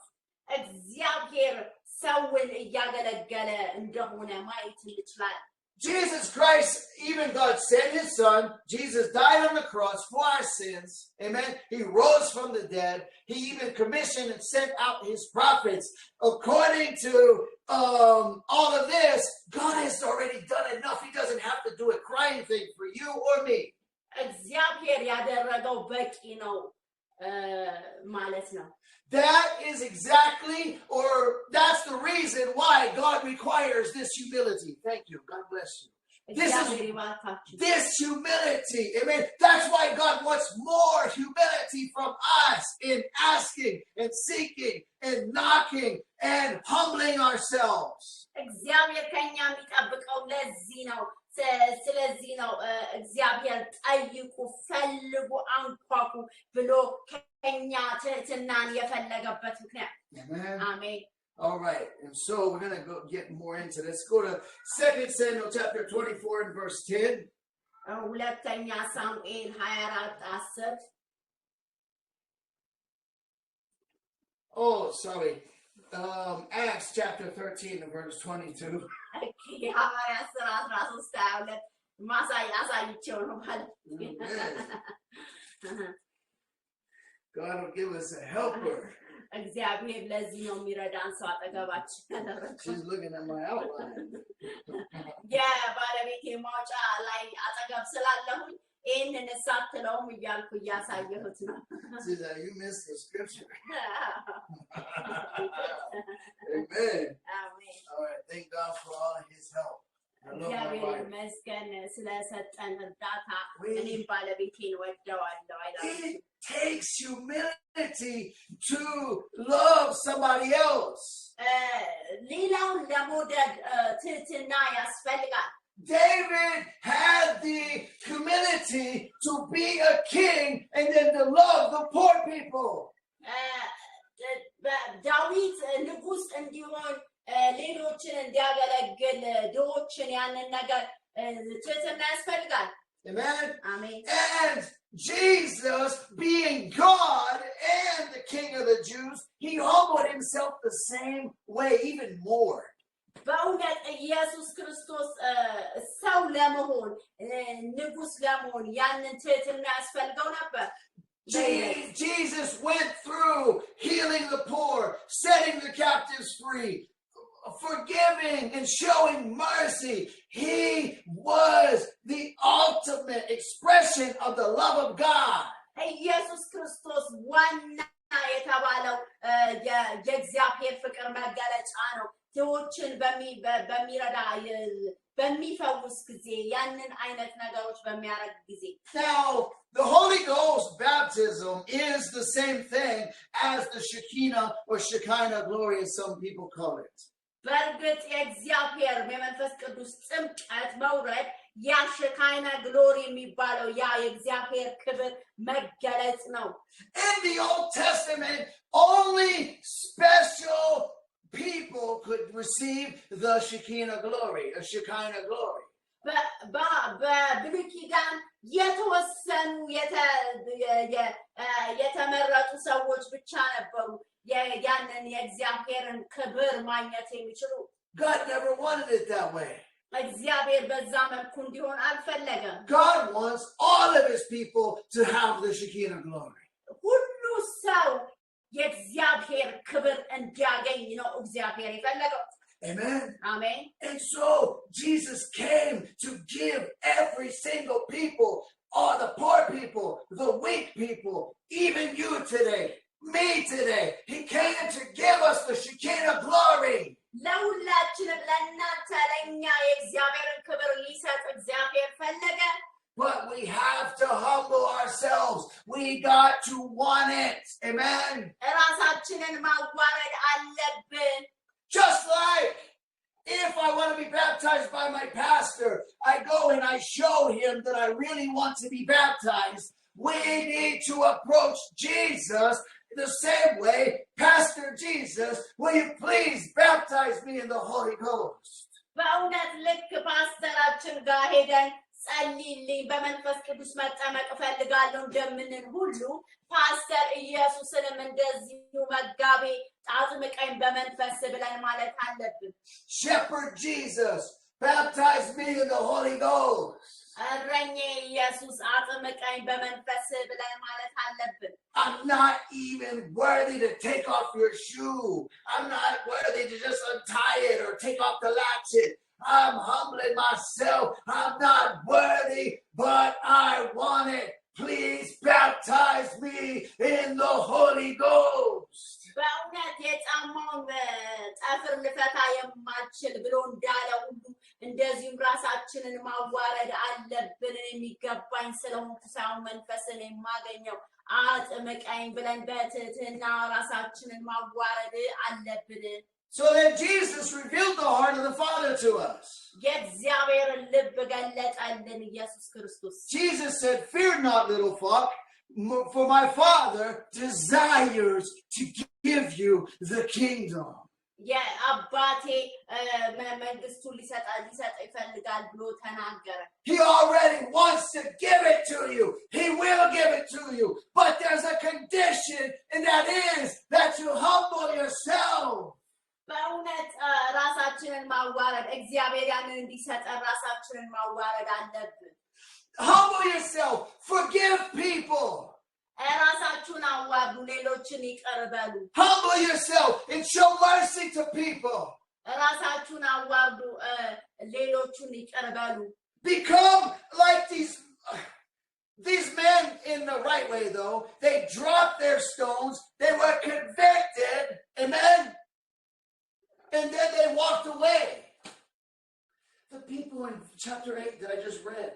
እግዚአብሔር ሰውን እያገለገለ እንደሆነ ማየት ይችላል Jesus Christ, even God sent his son. Jesus died on the cross for our sins. Amen. He rose from the dead. He even commissioned and sent out his prophets. According to all of this, God has already done enough. He doesn't have to do a crying thing for you or me. እግዚአብሔር ያደረገው በቂ ነው ማለት ነው That is exactly, or that's the reason why God requires this humility. Thank you. God bless you. This humility. Amen. That's why God wants more humility from us in asking and seeking and knocking and humbling ourselves. እግዚአብሔር ከኛ የሚጠብቀው ለዚህ ነው ስለዚህ ነው እግዚአብሔር ጠይቁ ፈልጉ አንኳኩ ብሎ ከኛ ትህትናን የፈለገበት ምክንያት አሜን All right, and so we're going to go get more into this. Go to 2 Samuel chapter 24 and verse 10. ሁለተኛ ሳሙኤል 24:10 Oh, sorry. Acts chapter 13 and verse 22. God will give us a helper. እግዚአብሔር ለዚህ ነው የሚረዳን ሰው አጠገባችን She's looking at my outline. የባለቤቴ ማውጫ ላይ አጠገብ ስላለሁኝ ይህንን ሳትለውም እያልኩ እያሳየሁት ነው She said, you missed the scripture. Amen. Amen. All right, thank God for all his help. እግዚአብሔር ይመስገን ስለሰጠን እርዳታ እኔም ባለቤቴን ወደዋለሁ አይደል It takes humility to love somebody else. ሌላውን ለመውደድ ትህትና ያስፈልጋል David had the humility to be a king and then to love the poor people. ዳዊት ንጉስ እንዲሆን ሌሎችን እንዲያገለግል ድሆችን ያንን ነገር ትህትና ያስፈልጋል Amen. Amen. And Jesus, being God and the King of the Jews, he humbled himself the same way, even more. በእውነት ኢየሱስ ክርስቶስ ሰው ለመሆን ንጉስ ለመሆን ያንን ትህትና ያስፈልገው ነበር Jesus went through healing the poor, setting the captives free, forgiving and showing mercy. He was the ultimate expression of the love of God. ኢየሱስ ክርስቶስ ዋና የተባለው የእግዚአብሔር ፍቅር መገለጫ ነው ሰዎችን በሚረዳ በሚፈውስ ጊዜ ያንን አይነት ነገሮች በሚያረግ ጊዜ Now, the Holy Ghost baptism is the same thing as the Shekinah or Shekinah glory, as some people call it. በእርግጥ የእግዚአብሔር የመንፈስ ቅዱስ ጥምቀት መውረድ ያ ሸካይና ግሎሪ የሚባለው ያ የእግዚአብሔር ክብር መገለጽ ነው In the Old Testament, only special people could receive the Shekinah glory, the Shekinah glory. በብሉይ ኪዳን የተወሰኑ የተመረጡ ሰዎች ብቻ ነበሩ ያንን የእግዚአብሔርን ክብር ማግኘት የሚችሉ God never wanted it that way. እግዚአብሔር በዛ መልኩ እንዲሆን አልፈለገም God wants all of his people to have the Shekinah glory. ሁሉ ሰው የእግዚአብሔር ክብር እንዲያገኝ ነው እግዚአብሔር የፈለገው Amen. Amen. And so Jesus came to give every single people, all the poor people, the weak people, even you today, me today. He came to give us the Shekinah glory. ለሁላችንም ለእናንተ ለእኛ የእግዚአብሔርን ክብር ሊሰጥ እግዚአብሔር ፈለገ። But we have to humble ourselves. We got to want it. Amen. ራሳችንን ማዋረድ አለብን። Just like if I want to be baptized by my pastor, I go and I show him that I really want to be baptized. We need to approach Jesus the same way. Pastor Jesus, will you please baptize me in the Holy Ghost? በእውነት ልክ ፓስተራችን ጋር ሄደን ጸልይልኝ በመንፈስ ቅዱስ መጠመቅ እፈልጋለሁ እንደምንል ሁሉ ፓስተር ኢየሱስንም እንደዚሁ መጋቤ አጥምቀኝ በመንፈስ ብለን ማለት አለብን። Shepherd Jesus, baptize me in the Holy Ghost. እረኜ ኢየሱስ አጥምቀኝ በመንፈስ ብለን ማለት አለብን። I'm not even worthy to take off your shoe. I'm not worthy to just untie it or take off the latchet. I'm humbling myself. I'm not worthy, but I want it. Please baptize me in the Holy Ghost. በእውነት የጫማውን ጠፍር ልፈታ የማልችል ብሎ እንዳለ ሁሉ እንደዚሁም ራሳችንን ማዋረድ አለብን። የሚገባኝ ስለሆንኩ ሳይሆን መንፈስን የማገኘው አጥምቀኝ ብለን በትህትና ራሳችንን ማዋረድ አለብን። So that Jesus revealed the heart of the Father to us. የእግዚአብሔርን ልብ ገለጠልን ኢየሱስ ክርስቶስ። Jesus said, "Fear not, little flock, for my Father desires to give you the kingdom." የአባቴ መንግስቱን ሊሰጥ ይፈልጋል ብሎ ተናገረ። He already wants to give it to you. He will give it to you. But there's a condition, and that is that you humble yourself. በእውነት ራሳችንን ማዋረድ እግዚአብሔር ያንን እንዲሰጠን ራሳችንን ማዋረድ አለብን። Humble yourself. Forgive people. ራሳችሁን አዋርዱ፣ ሌሎችን ይቅር በሉ። Humble yourself and show mercy to people. ራሳችሁን አዋርዱ፣ ሌሎችን ይቅር በሉ። Become like these men in the right way, though. They dropped their stones. They were convicted. Amen. And then they walked away. The people in chapter 8 that I just read.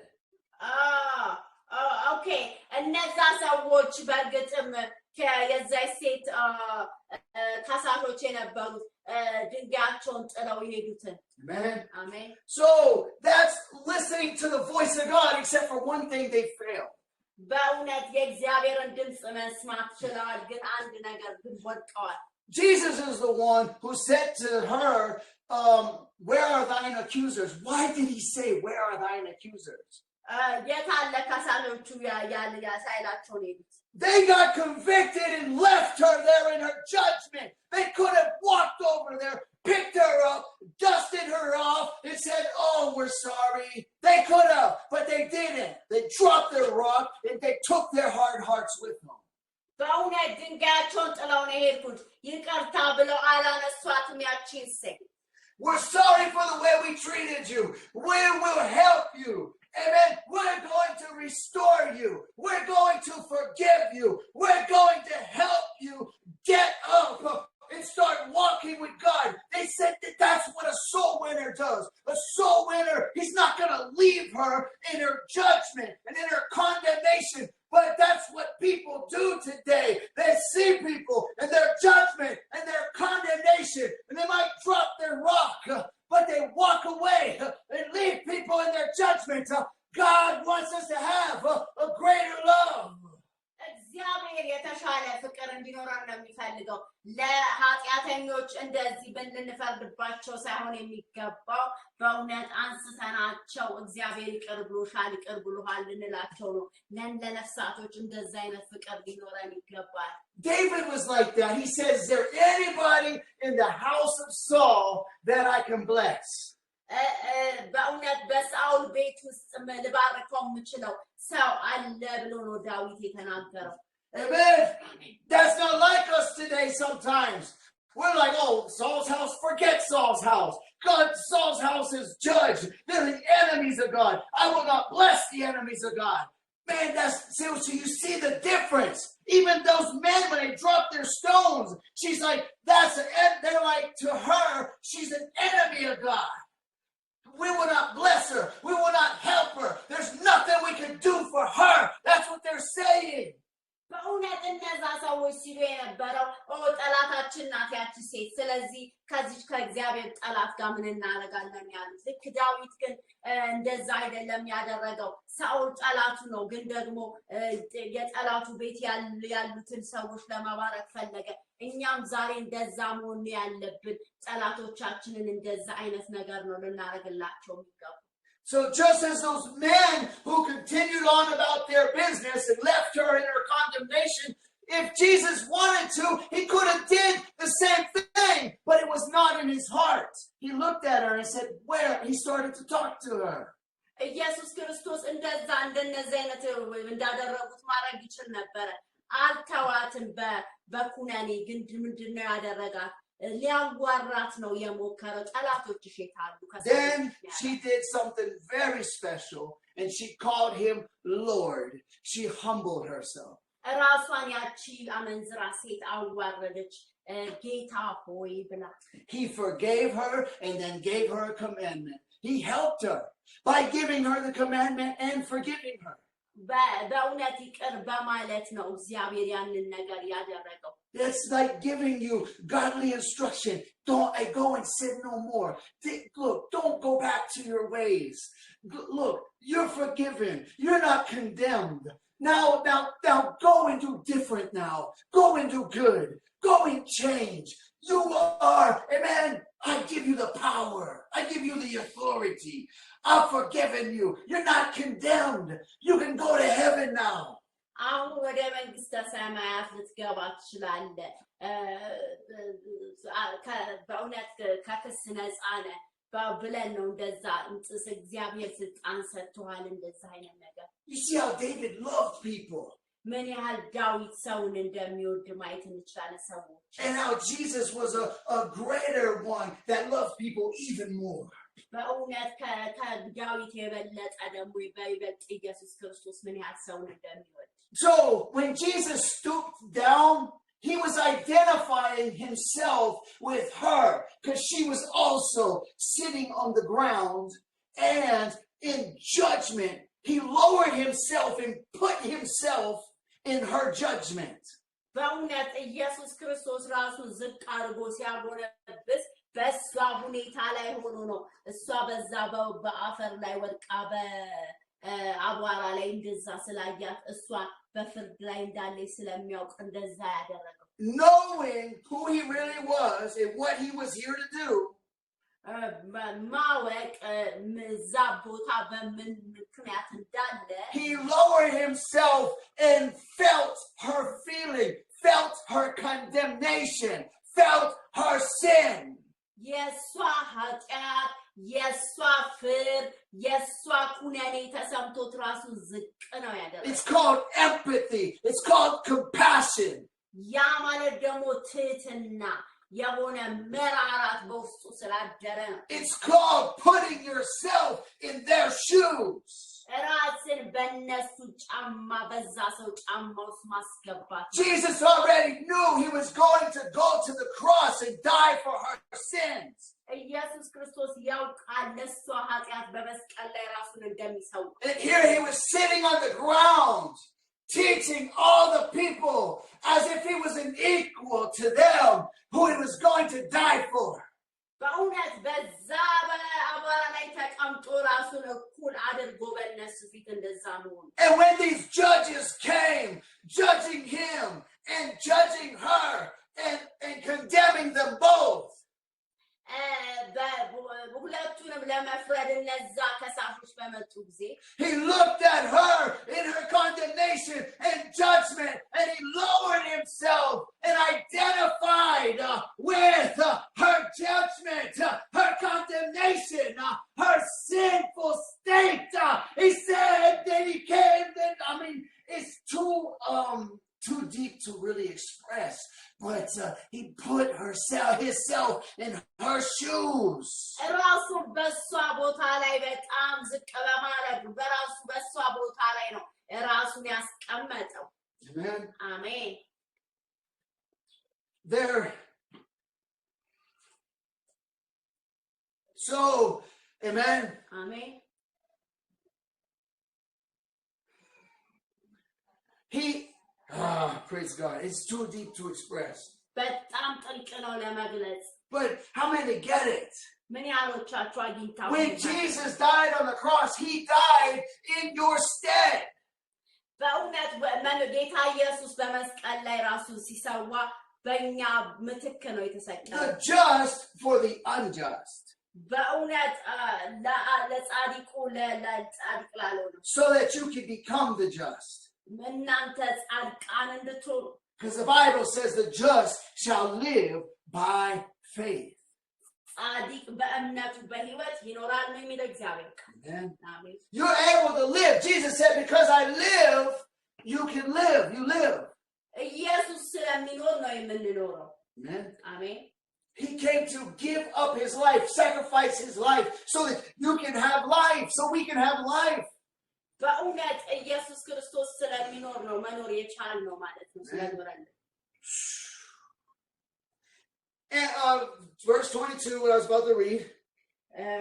Okay. እነዛ ሰዎች በእርግጥም የዛች ሴት ከሳሾች የነበሩት ድንጋያቸውን ጥለው የሄዱትን። Amen. Amen. So that's listening to the voice of God, except for one thing, they failed. በእውነት የእግዚአብሔርን ድምፅ መስማት ችለዋል፣ ግን አንድ ነገር ግን ወድቀዋል። Jesus is the one who said to her, where are thine accusers? Why did he say, where are thine accusers? They got convicted and left her there in her judgment. They could have walked over there, picked her up, dusted her off, and said, oh, we're sorry. They could have, but they didn't. They dropped their rock and they took their hard hearts with them. በእውነት ድንጋያቸውን ጥለው ነው የሄድኩት። ይቅርታ ብለው አላነሷትም ያቺን ሴት። We're sorry for the way we treated you. We will help you. Amen. We're going to restore you. We're going to forgive you. We're going to help you get up and start walking with God. They said that that's what a soul winner does. A soul winner, he's not going to leave her in her judgment and in her condemnation. But that's what people do today. They see people and their judgment and their condemnation, and they might drop their rock, but they walk away and leave people in their judgment. God wants us to have a greater love. እግዚአብሔር የተሻለ ፍቅር እንዲኖረን ነው የሚፈልገው። ለኃጢአተኞች እንደዚህ ብንፈርድባቸው ሳይሆን የሚገባው በእውነት አንስተናቸው እግዚአብሔር ይቅር ብሎሻል፣ ይቅር ብሎሃል እንላቸው ነው። ለነፍሳቶች እንደዚህ አይነት ፍቅር ሊኖረን ይገባል። David was like that. He says, is there anybody in the house of Saul that I can bless? በእውነት በሳውል ቤት ውስጥ ልባርከው የምችለው ሰው አለ ብሎ ነው ዳዊት የተናገረው። Amen. That's not like us today sometimes. We're like, oh, Saul's house, forget Saul's house. Saul's house is judged. They're the enemies of God. I will not bless the enemies of God. Man, so you see the difference. Even those men, when they drop their stones, she's like, they're like, to her, she's an enemy of God. We will not bless her. We will not help her. There's nothing we can do for her. That's what they're saying. በእውነት እነዛ ሰዎች ሲሉ የነበረው ጠላታችን ናት ያቺ ሴት ስለዚህ ከዚች ከእግዚአብሔር ጠላት ጋር ምን እናደርጋለን ያሉት ልክ ዳዊት ግን እንደዛ አይደለም ያደረገው ሳኦል ጠላቱ ነው ግን ደግሞ የጠላቱ ቤት ያሉትን ሰዎች ለማባረክ ፈለገ እኛም ዛሬ እንደዛ መሆን ያለብን ጠላቶቻችንን እንደዛ አይነት ነገር ነው ልናደርግላቸው የሚገባው So just as those men who continued on about their business and left her in her condemnation, if Jesus wanted to, he could have did the same thing, but it was not in his heart. He looked at her and said, where? He started to talk to her. ኢየሱስ ክርስቶስ እንደዛ እንደነዚህ አይነት እንዳደረጉት ማድረግ ይችል ነበር አልተዋትም በኩነኔ ግን ምንድነው ያደረጋት Then she did something very special and she called him Lord. She humbled herself. He forgave her and then gave her a commandment. He helped her by giving her the commandment and forgiving her. It's like giving you godly instruction. Don't go and sin no more. Look, don't go back to your ways. Look, you're forgiven. You're not condemned. Now, go and do different now. Go and do good. Go and change. You are, amen. I give you the power. I give you the authority. I've forgiven you. You're not condemned. You can go to heaven now. አሁን ወደ መንግስተ ሰማያት ልትገባ ትችላለህ በእውነት ከክስ ነፃ ነህ ብለን ነው እንደዛ እግዚአብሔር ስልጣን ሰጥቷል እንደዛ አይነት ነገር You see how David loved people. ምን ያህል ዳዊት ሰውን እንደሚወድ ማየት እንችላለን ሰዎች And how Jesus was a greater one that loved people even more. በእውነት ከዳዊት የበለጠ ደግሞ በይበልጥ ኢየሱስ ክርስቶስ ምን ያህል ሰውን እንደሚወድ So when Jesus stooped down, he was identifying himself with her because she was also sitting on the ground and in judgment. He lowered himself and put himself in her judgment. በእውነት ኢየሱስ ክርስቶስ ራሱ ዝቅ አድርጎ ሲያጎነበስ በሷ ሁኔታ ላይ ሆኖ ነው እሷ በዛ በአፈር ላይ ወድቃ በአቧራ ላይ እንደዛ ስላያት እሷ በፍርድ ላይ እንዳለች ስለሚያውቅ እንደዛ ያደረገው knowing who he really was and what he was here to do ማወቅ እዛ ቦታ በምን ምክንያት እንዳለ he lowered himself and felt her feeling, felt her condemnation, felt her sin. የሷ ኃጢአት የሷ ፍርድ የሷ ኩነኔ ተሰምቶት ራሱ ዝቅ ነው ያደረገው It's called empathy. It's called compassion. ያ ማለት ደግሞ ትህትና የሆነ መራራት በውስጡ ስላደረ ነው It's called putting yourself in their shoes. ራስን በእነሱ ጫማ በዛ ሰው ጫማ ውስጥ ማስገባት Jesus already knew he was going to go to the cross and die for her sins. ኢየሱስ ክርስቶስ ያውቃል ለሷ ኃጢአት በመስቀል ላይ ራሱን እንደሚሰው And here he was sitting on the ground teaching all the people as if he was an equal to them who he was going to die for. በእውነት በዛ በአቧራ ላይ ተቀምጦ ራሱን እኩል አድርጎ በእነሱ ፊት እንደዛ መሆኑ And when these judges came judging him and judging her and condemning them both, ሁለቱንም ለመፍረድ እነዛ ከሳሾች በመጡ ጊዜ he looked at her in her condemnation and judgment and he lowered himself and identified with her judgment, her condemnation, her sinful state. He said that he came, it's too deep to really express, but but he put himself in her shoes. ራሱ በሷ ቦታ ላይ በጣም ዝቅ በማድረግ በራሱ በሷ ቦታ ላይ ነው ራሱን ያስቀመጠው። Amen. አሜን። There. So, amen. አሜን። Praise God. It's too deep to express. በጣም ጥልቅ ነው ለመግለጽ። But how many get it? ምን ያህሎቻችሁ አግኝታችሁ? When Jesus died on the cross, he died in your stead. በእውነት ጌታ ኢየሱስ በመስቀል ላይ ራሱን ሲሰዋ በእኛ ምትክ ነው የተሰቀለው። The just for the unjust. በእውነት ለጻድቁ ለጻድቅ ላልሆነው So that you can become the just. እናንተ ጻድቃን እንድትሆኑ. Because the Bible says the just shall live by faith. ጻድቅ በእምነቱ በሕይወት ይኖራል ነው የሚለው እግዚአብሔር ቃል። Amen. You're able to live. Jesus said, because I live, you can live. You live. ኢየሱስ ስለሚኖር ነው የምንኖረው። Amen. አሜን። He came to give up his life, sacrifice his life, so that you can have life, so we can have life. በእውነት ኢየሱስ ክርስቶስ ስለሚኖር ነው መኖር የቻልነው ማለት ነው ስለኖረን። And verse 22, what I was about to read. And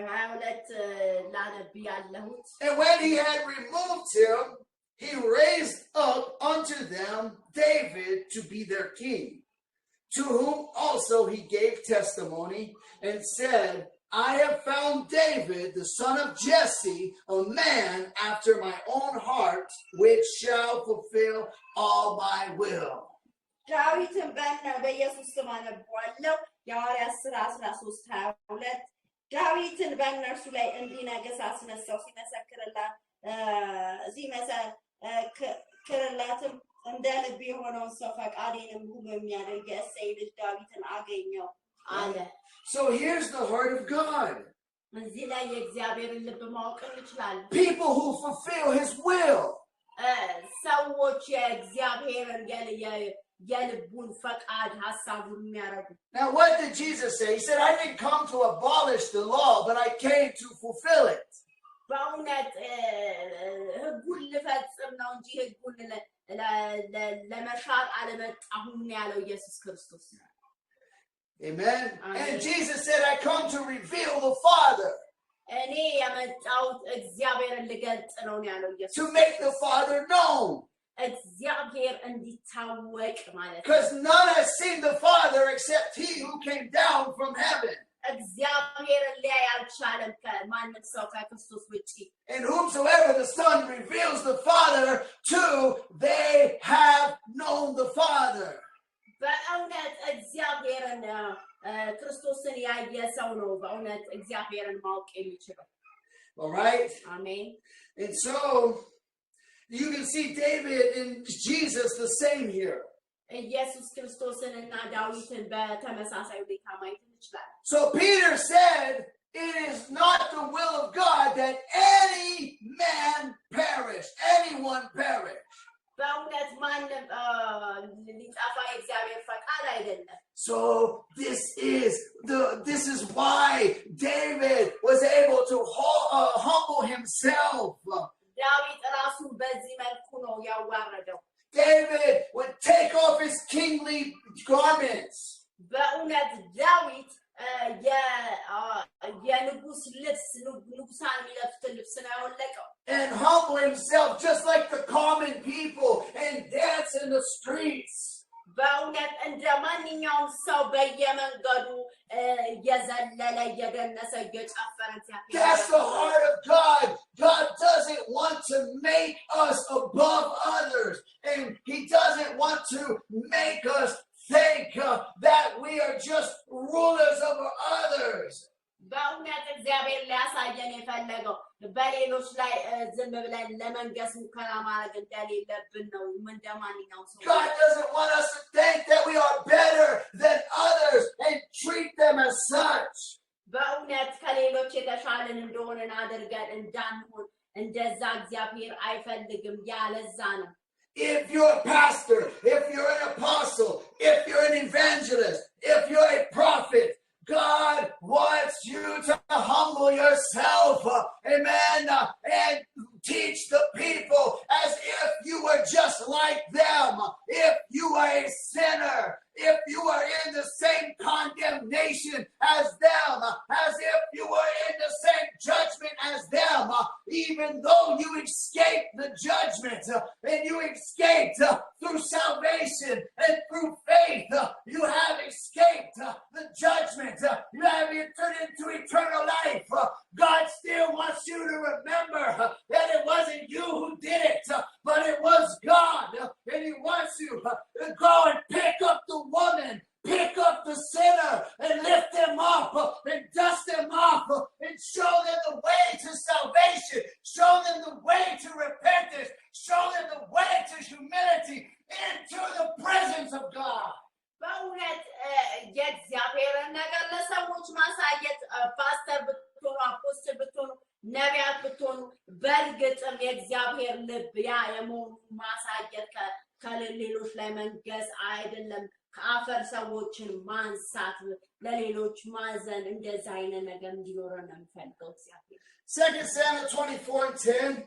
when he had removed him, he raised up unto them David to be their king, to whom also he gave testimony and said, I have found David, the son of Jesse, a man after my own heart, which shall fulfill all my will. ዳዊትን በኢየሱስ ስም አነባዋለሁ። የሐዋርያት ሥራ 13:22 ዳዊትን በእነርሱ ላይ እንዲነግሥ አስነሳው ሲመሰክርላትም እንደ ልብ የሆነውን ሰው ፈቃዴንም ሁሉ የሚያደርግ የእሴይ ልጅ ዳዊትን አገኘው አለ። So here's the heart of God. እዚህ ላይ የእግዚአብሔርን ልብ ማወቅ እንችላለን። People who fulfill his will. ሰዎች የእግዚአብሔርን የልቡን ፈቃድ ሐሳቡን የሚያደርጉ። Now what did Jesus say? He said, I didn't come to abolish the law, but I came to fulfill it. በእውነት ሕጉን ልፈጽም ነው እንጂ ሕጉን ለመሻር አልመጣሁም ያለው ኢየሱስ ክርስቶስ። Amen. And Jesus said, I come to reveal the Father. እኔ የመጣሁት እግዚአብሔርን ልገልጽ ነው ያለው ኢየሱስ። To make the Father known. እግዚአብሔር እንዲታወቅ ማለት ነው። Because none has seen the Father except he who came down from heaven. እግዚአብሔርን ሊያይ አልቻለም ከማንም ሰው ከክርስቶስ ውጪ። And whomsoever the Son reveals the Father to, they have known the Father. በእውነት እግዚአብሔርን ክርስቶስን ያየ ሰው ነው በእውነት እግዚአብሔርን ማወቅ የሚችለው። All right? Amen. And so you can see David and Jesus the same here. ኢየሱስ ክርስቶስንና ዳዊትን በተመሳሳይ ሁኔታ ማየት እንችላለን። So Peter said, it is not the will of God that any man perish, anyone perish. በእውነት ማንም ሊጠፋ የእግዚአብሔር ፈቃድ አይደለም። So this is why David was able to humble himself. ዳዊት ራሱን በዚህ መልኩ ነው ያዋረደው። David would take off his kingly garments. በእውነት ዳዊት የንጉስ ልብስ ንጉሳን የሚለብሱትን ልብስ ነው ያወለቀው። And humble himself just like the common people and dance in the streets. በእውነት እንደ ማንኛውም ሰው በየመንገዱ እየዘለለ እየደነሰ እየጨፈረ እግዚአብሔር። That's the heart of God. God doesn't want to make us above others, and he doesn't want to make us think that we are just rulers over others. በእውነት እግዚአብሔር ሊያሳየን የፈለገው በሌሎች ላይ ዝም ብለን ለመንገስ ሙከራ ማድረግ እንደሌለብን ነው። እንደ ማንኛውም ሰው God doesn't want us to think that we are better than others and treat them as such. በእውነት ከሌሎች የተሻለን እንደሆነን አድርገን እንዳንሆን እንደዛ እግዚአብሔር አይፈልግም። ያለዛ ነው if you're a pastor, if you're an apostle, if you're an evangelist, if you're a prophet, God wants you to humble yourself, amen, and teach the people as if you were just like them, if you are a sinner, if you are in the same condemnation as them, as if you were in the same judgment as them, even though you escaped the judgment and you escaped through salvation and through faith, you have escaped the judgment, you have entered into eternal life. God still wants you to remember that it wasn't you who did it, but it was God, and He wants you to go and pick up the woman, pick up the sinner, and lift them up, and dust them off, and show them the way to salvation, show them the way to repentance, show them the way to humility, into the presence of God. በእውነት የእግዚአብሔርን ነገር ለሰዎች ማሳየት ፓስተር ብትሆኑ አፖስትል ብትሆኑ ነቢያት ብትሆኑ በእርግጥም የእግዚአብሔር ልብ ያ የመሆኑ ማሳየት ከሌሎች ላይ መንገስ አይደለም ከአፈር ሰዎችን ማንሳት ለሌሎች ማዘን እንደዛ አይነት ነገር እንዲኖረን ነው የሚፈልገው እግዚአብሔር 2 Samuel 24:10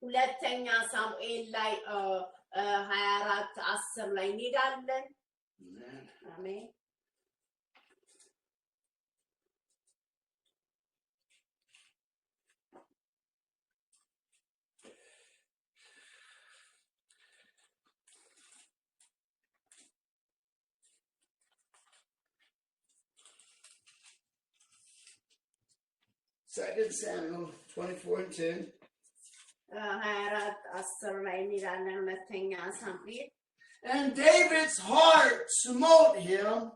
ሁለተኛ ሳሙኤል ላይ 24:10 ላይ እንሄዳለን አሜን Second Samuel 24:10. And David's heart smote him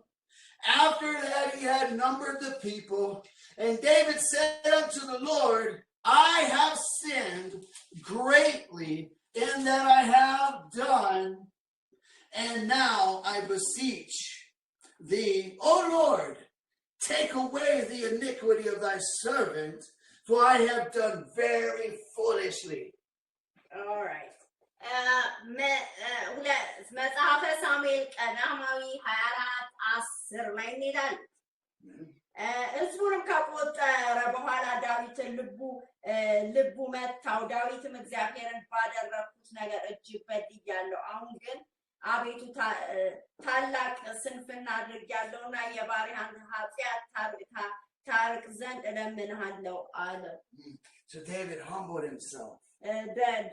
after that he had numbered the people. And David said unto the Lord, I have sinned greatly in that I have done, and now I beseech thee, O Lord, take away the iniquity of thy servant, for I have done very foolishly. All right. መጽሐፈ ሳሙኤል ቀዳማዊ 24:10 ላይ እንሄዳለን ሕዝቡንም ከቆጠረ በኋላ ዳዊትን ልቡ መታው ዳዊትም እግዚአብሔርን ባደረኩት ነገር እጅግ በድያለሁ አሁን ግን አቤቱ ታላቅ ስንፍና አድርጌያለሁና የባሪያህን ኃጢአት ታርቅ ዘንድ እለምንሃለሁ አለ So David humbled himself.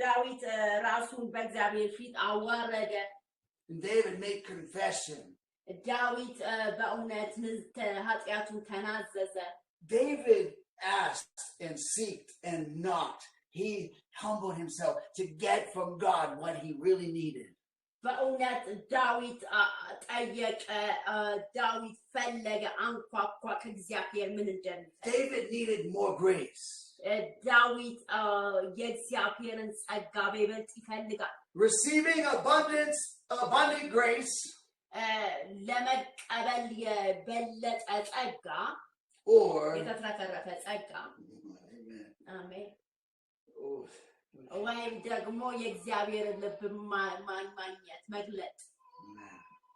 ዳዊት ራሱን በእግዚአብሔር ፊት አዋረደ And David made confession. ዳዊት በእውነት ኃጢአቱን ተናዘዘ David asked and sought and knocked. He humbled himself to get from God what he really needed. በእውነት ዳዊት ጠየቀ ዳዊት ፈለገ አንኳኳ ከእግዚአብሔር ምን እንደሚፈልግ David needed more grace. ዳዊት የእግዚአብሔርን ጸጋ በይበልጥ ይፈልጋል Receiving abundant grace ለመቀበል የበለጠ ጸጋ or የተትረፈረፈ ጸጋ አሜን ወይም ደግሞ የእግዚአብሔርን ልብ ማግኘት መግለጥ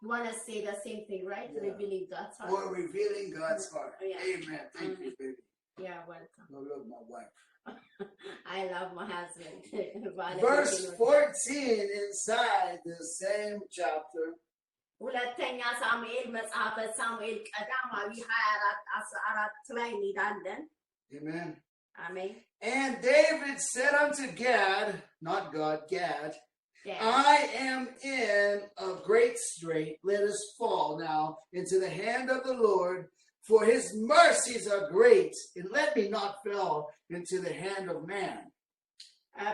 You want to say the same thing, right? Yeah. Revealing God's heart. Or revealing God's heart. Yeah. Amen. Thank you, baby. Yeah, welcome. I love my wife. I love my husband. Verse 14 inside the same chapter. ሁለተኛ ሳሙኤል መጽሐፈ ሳሙኤል ቀዳማዊ 24:14 ላይ እንሄዳለን Amen. Amen. And David said unto Gad, not God, Gad, Yeah. I am in a great strait. Let us fall now into the hand of the Lord, for his mercies are great, and let me not fall into the hand of man.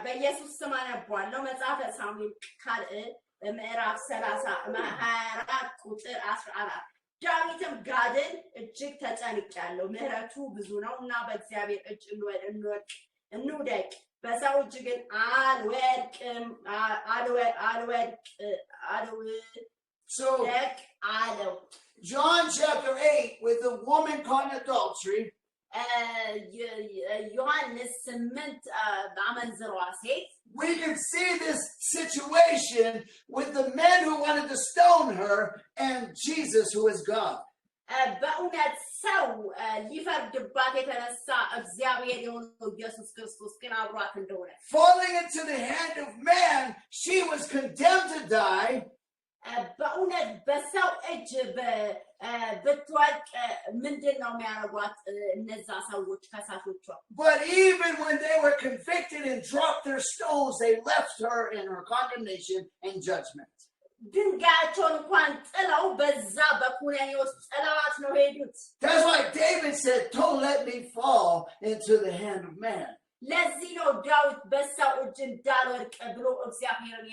በኢየሱስ ስም አነባለሁ መጽሐፈ ሳሙኤል ካልዕ ምዕራፍ 24:14 ዳዊትም ጋድን እጅግ ተጨንቄያለሁ ምሕረቱ ብዙ ነውና በእግዚአብሔር እጅ እንውደቅ በሰው እጅ ግን አልወድቅም አለው John chapter 8 with the woman caught in adultery. ዮሐንስ 8 በአመንዝሯ ሴት we can see this situation with the men who wanted to stone her and Jesus, who is God. በእውነት ሰው ሊፈርድባት የተነሳ እግዚአብሔር የሆነው ኢየሱስ ክርስቶስ ግን አብሯት እንደሆነ Falling into the hand of man, she was condemned to die. በእውነት በሰው እጅ ብትወድቅ ምንድን ነው የሚያደርጓት እነዛ ሰዎች ከሳሾቿ? But even when they were convicted and dropped their stones, they left her in her condemnation and judgment. ድንጋያቸውን እንኳን ጥለው በዛ በኩነኔ ውስጥ ጥለዋት ነው ሄዱት። That's why David said, don't let me fall into the hand of man. ለዚህ ነው ዳዊት በሰው እጅ እንዳልወድቅ ብሎ እግዚአብሔርን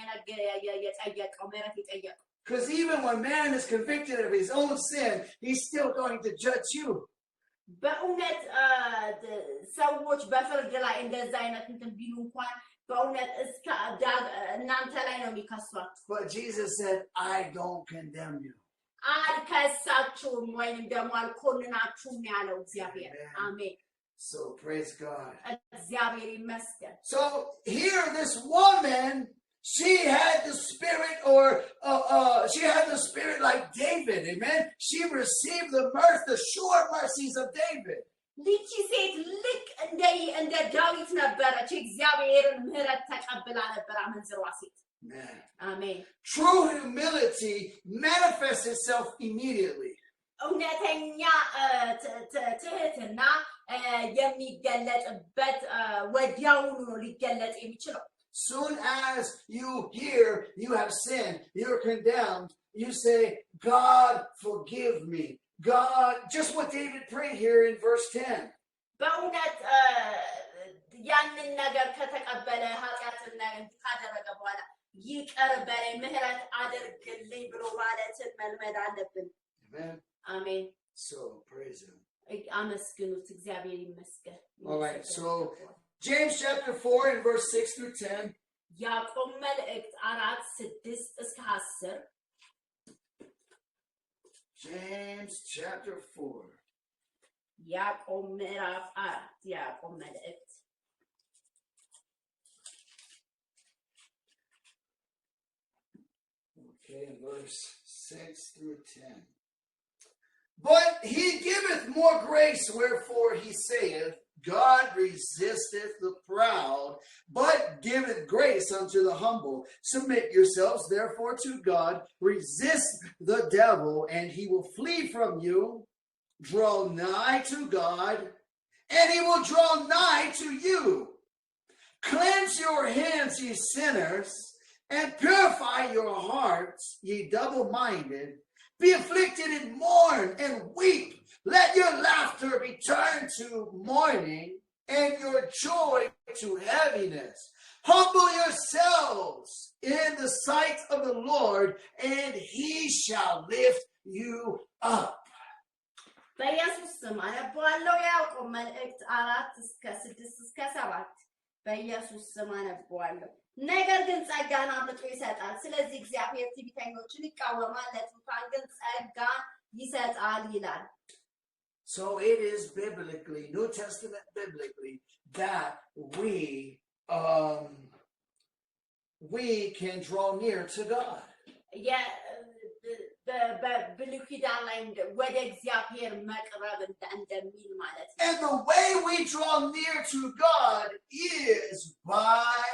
የጠየቀው ምሕረት የጠየቀው። Because even when man is convicted of his own sin, he's still going to judge you. በእውነት ሰዎች በፍርድ ላይ እንደዛ አይነት እንትን ቢሉ እንኳን በእውነት እስከ እናንተ ላይ ነው የሚከሷችሁ። But Jesus said, I don't condemn you. አልከሳችሁም ወይንም ደግሞ አልኮንናችሁም ያለው እግዚአብሔር። አሜን። So praise God. እግዚአብሔር ይመስገን። So here this woman, she had the spirit she had the spirit like David, amen? She received the sure mercies of David. ይህች ሴት ልክ እንደ ዳዊት ነበረች። እግዚአብሔርን ምሕረት ተቀብላ ነበር አመንዝሯ ሴት። አሜን። True humility manifests itself immediately. እውነተኛ ትህትና የሚገለጥበት ወዲያውኑ ነው ሊገለጥ የሚችለው። Soon as you hear you have sinned, you're condemned, you say, God, forgive me. God, just what David prayed here in verse 10. በእውነት ያንን ነገር ከተቀበለ ኃጢአትና ካደረገ በኋላ ይቅር በለኝ ምሕረት አድርግልኝ ብሎ ማለትን መልመድ አለብን። አሜን። So praise him. አመስግኑት፣ እግዚአብሔር ይመስገን። All right, so James chapter 4 and verse 6 through 10. ያዕቆብ መልእክት 4:6-10 James chapter 4. ያዕቆብ ምዕራፍ 4 ያዕቆብ መልእክት Okay, verse 6 through 10. But he giveth more grace, wherefore he saith, God resisteth the proud, but giveth grace unto the humble. Submit yourselves therefore to God, resist the devil, and he will flee from you. Draw nigh to God, and he will draw nigh to you. Cleanse your hands, ye sinners, and purify your hearts, ye double-minded. Be afflicted and mourn and weep. Let your laughter be turned to mourning and your joy to heaviness. Humble yourselves in the sight of the Lord, and he shall lift you up. በኢየሱስ ስም አነባለሁ። ያዕቆብ መልእክት 4:6-7 በኢየሱስ ስም አነባለሁ። ነገር ግን ጸጋን አብልጦ ይሰጣል። ስለዚህ እግዚአብሔር ትዕቢተኞችን ይቃወማል፣ ለትሑታን ግን ጸጋን ይሰጣል ይላል። So it is biblically, New Testament biblically, that we can draw near to God. በብሉይ ኪዳን ላይ ወደ እግዚአብሔር መቅረብ እንደሚል ማለት ነው። And the way we draw near to God is by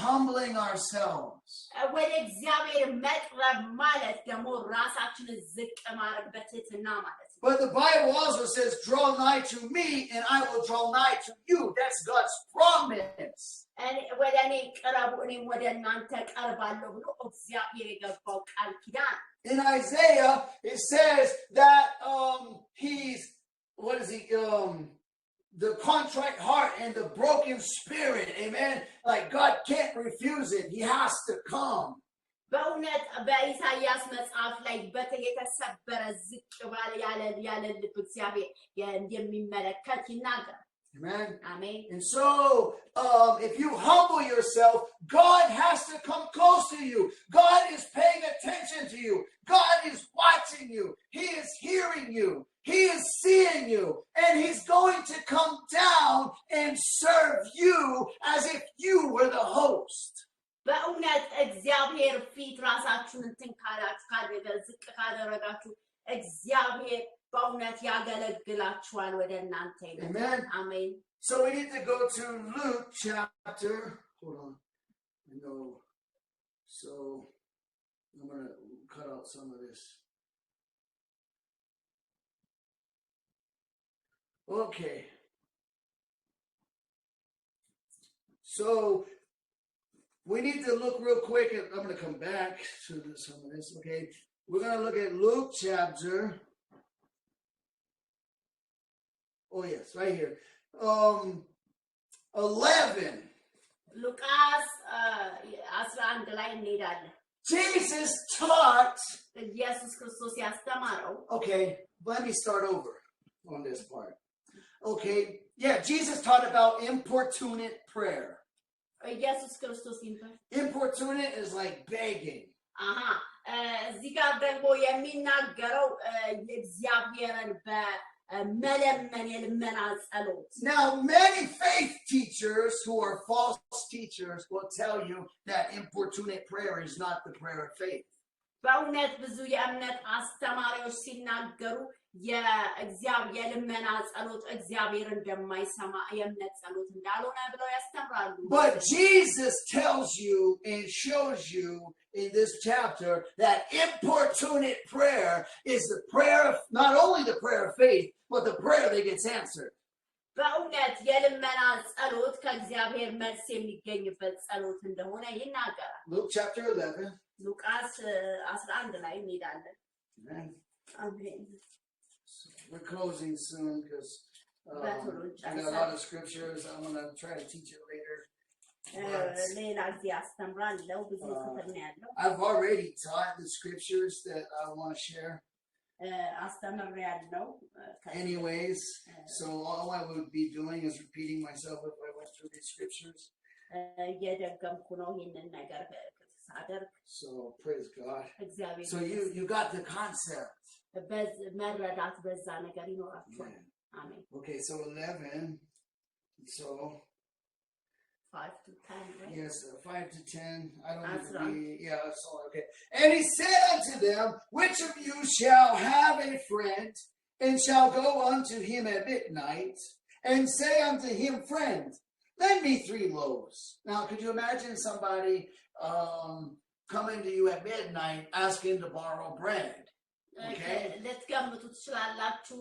humbling ourselves. ወደ እግዚአብሔር መቅረብ ማለት ደግሞ ራሳችንን ዝቅ ማድረግ በትህትና ማለት ነው። But the Bible also says, draw nigh to me and I will draw nigh to you. That's God's promise. ወደ እኔ ቅረቡ እኔም ወደ እናንተ ቀርባለሁ ብሎ እግዚአብሔር የገባው ቃል ኪዳን። In Isaiah, it says that the contrite heart and the broken spirit, amen. Like God can't refuse it; He has to come. በእውነት በኢሳይያስ መጽሐፍ ላይ የተሰበረ ዝቅ ባለ ያለ ልብ እግዚአብሔር እንደሚመለከት ይናገራል። Amen. Amen. And so, if you humble yourself, God has to come close to you. God is paying attention to you. God is watching you. He is hearing you. He is seeing you, and he's going to come down and serve you as if you were the host. በእውነት እግዚአብሔር ፊት ራሳችሁን እንትን ካላችሁ ዝቅ ካደረጋችሁ እግዚአብሔር በእውነት ያገለግላችኋል ወደ እናንተ Amen. አሜን So we need to go to Luke chapter, hold on, no, so I'm going to cut out some of this. Okay. So we need to look real quick. I'm going to come back to some of this. Okay. We're going to look at Luke chapter. Oh, yes, right here. 11. ሉቃስ 11 ላይ እንሄዳለን Jesus taught. ኢየሱስ ክርስቶስ ያስተማረው Okay, let me start over on this part. Okay, yeah, Jesus taught about importunate prayer. ኢየሱስ ክርስቶስ Importunate is like begging. እዚህ ጋር ደግሞ የሚናገረው የእግዚአብሔርን በመለመን የልመና ጸሎት Now, many faith teachers who are false teachers will tell you that importunate prayer is not the prayer of faith. በእውነት ብዙ የእምነት አስተማሪዎች ሲናገሩ የልመና ጸሎት እግዚአብሔር እንደማይሰማ የእምነት ጸሎት እንዳልሆነ ብለው ያስተምራሉ But Jesus tells you and shows you in this chapter that importunate prayer is the prayer of, not only the prayer of faith, but the prayer that gets answered. በእውነት የልመና ጸሎት ከእግዚአብሔር መልስ የሚገኝበት ጸሎት እንደሆነ ይናገራል Luke chapter 11. ሉቃስ 11 ላይ እንሄዳለን Amen. አሜን We're closing soon because I got a lot of scriptures. I'm going to try to teach it later. ሌላ ጊዜ አስተምራለሁ ብዙ ክፍል ነው ያለው I've already taught the scriptures that I want to share. አስተምራለሁ Anyways, so all I would be doing is repeating myself if I went through these scriptures. እየደገምኩ ነው ይህንን ነገር ሳደርግ So praise God. እግዚአብሔር So you got the concept. መረዳት በዛ ነገር ይኖራችኋል አሜን Okay, so 11. So 5 to 10 right? yes, 5 to 10. I don't need to be, yeah, that's all. Okay. And he said unto them, which of you shall have a friend, and shall go unto him at midnight, and say unto him, friend, lend me 3 loaves. Now, could you imagine somebody coming to you at midnight asking to borrow bread? Okay. ልትገምቱ ትችላላችሁ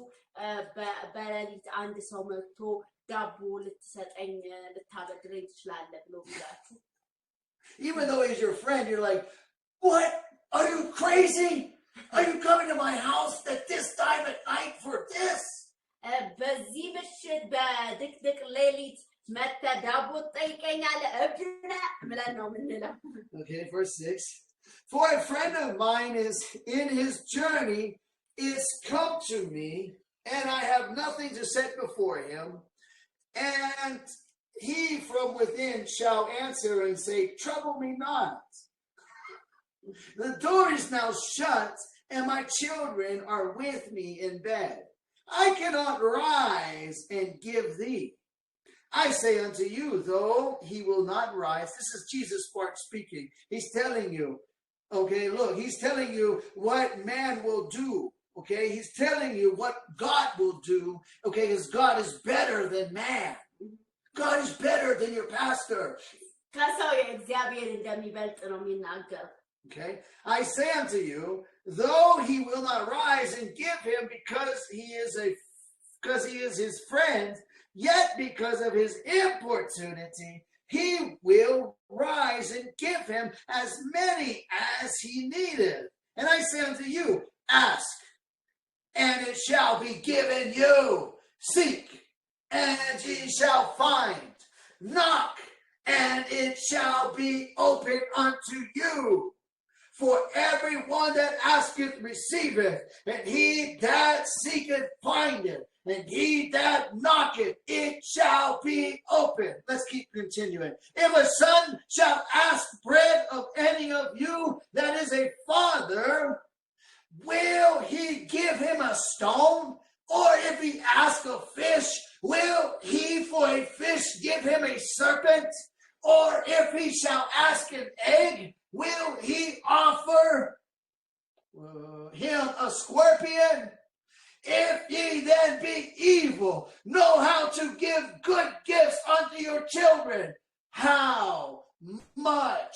በሌሊት አንድ ሰው መጥቶ ዳቦ ልትሰጠኝ ልታበድረኝ ትችላለህ ብሎ ብላችሁ Even though he's your friend, you're like, what? Are you crazy? Are you coming to my house at this time at night for this? በዚህ ምሽት በድቅድቅ ሌሊት መጥተህ ዳቦ ትጠይቀኛለህ እብድ ነህ ብለን ነው የምንለው Okay, verse 6. For a friend of mine is in his journey, is come to me, and I have nothing to set before him. And he from within shall answer and say, trouble me not. The door is now shut, and my children are with me in bed. I cannot rise and give thee. I say unto you, though he will not rise. This is Jesus part speaking. He's telling you, okay, look, he's telling you what man will do. Okay, he's telling you what God will do. Okay, because God is better than man. God is better than your pastor. Okay, I say unto you, though he will not rise and give him because he is his friend, yet because of his importunity, he will rise and give him as many as he needeth. And I say unto you, ask, and it shall be given you. Seek, and ye shall find. Knock, and it shall be opened unto you. For everyone that asketh receiveth, and he that seeketh findeth, and he that knocketh, it shall be opened. Let's keep continuing. If a son shall ask bread of any of you that is a father, will he give him a stone? Or if he asks a fish, will he for a fish give him a serpent? Or if he shall ask an egg, will he offer him a scorpion? If ye then be evil, know how to give good gifts unto your children, how much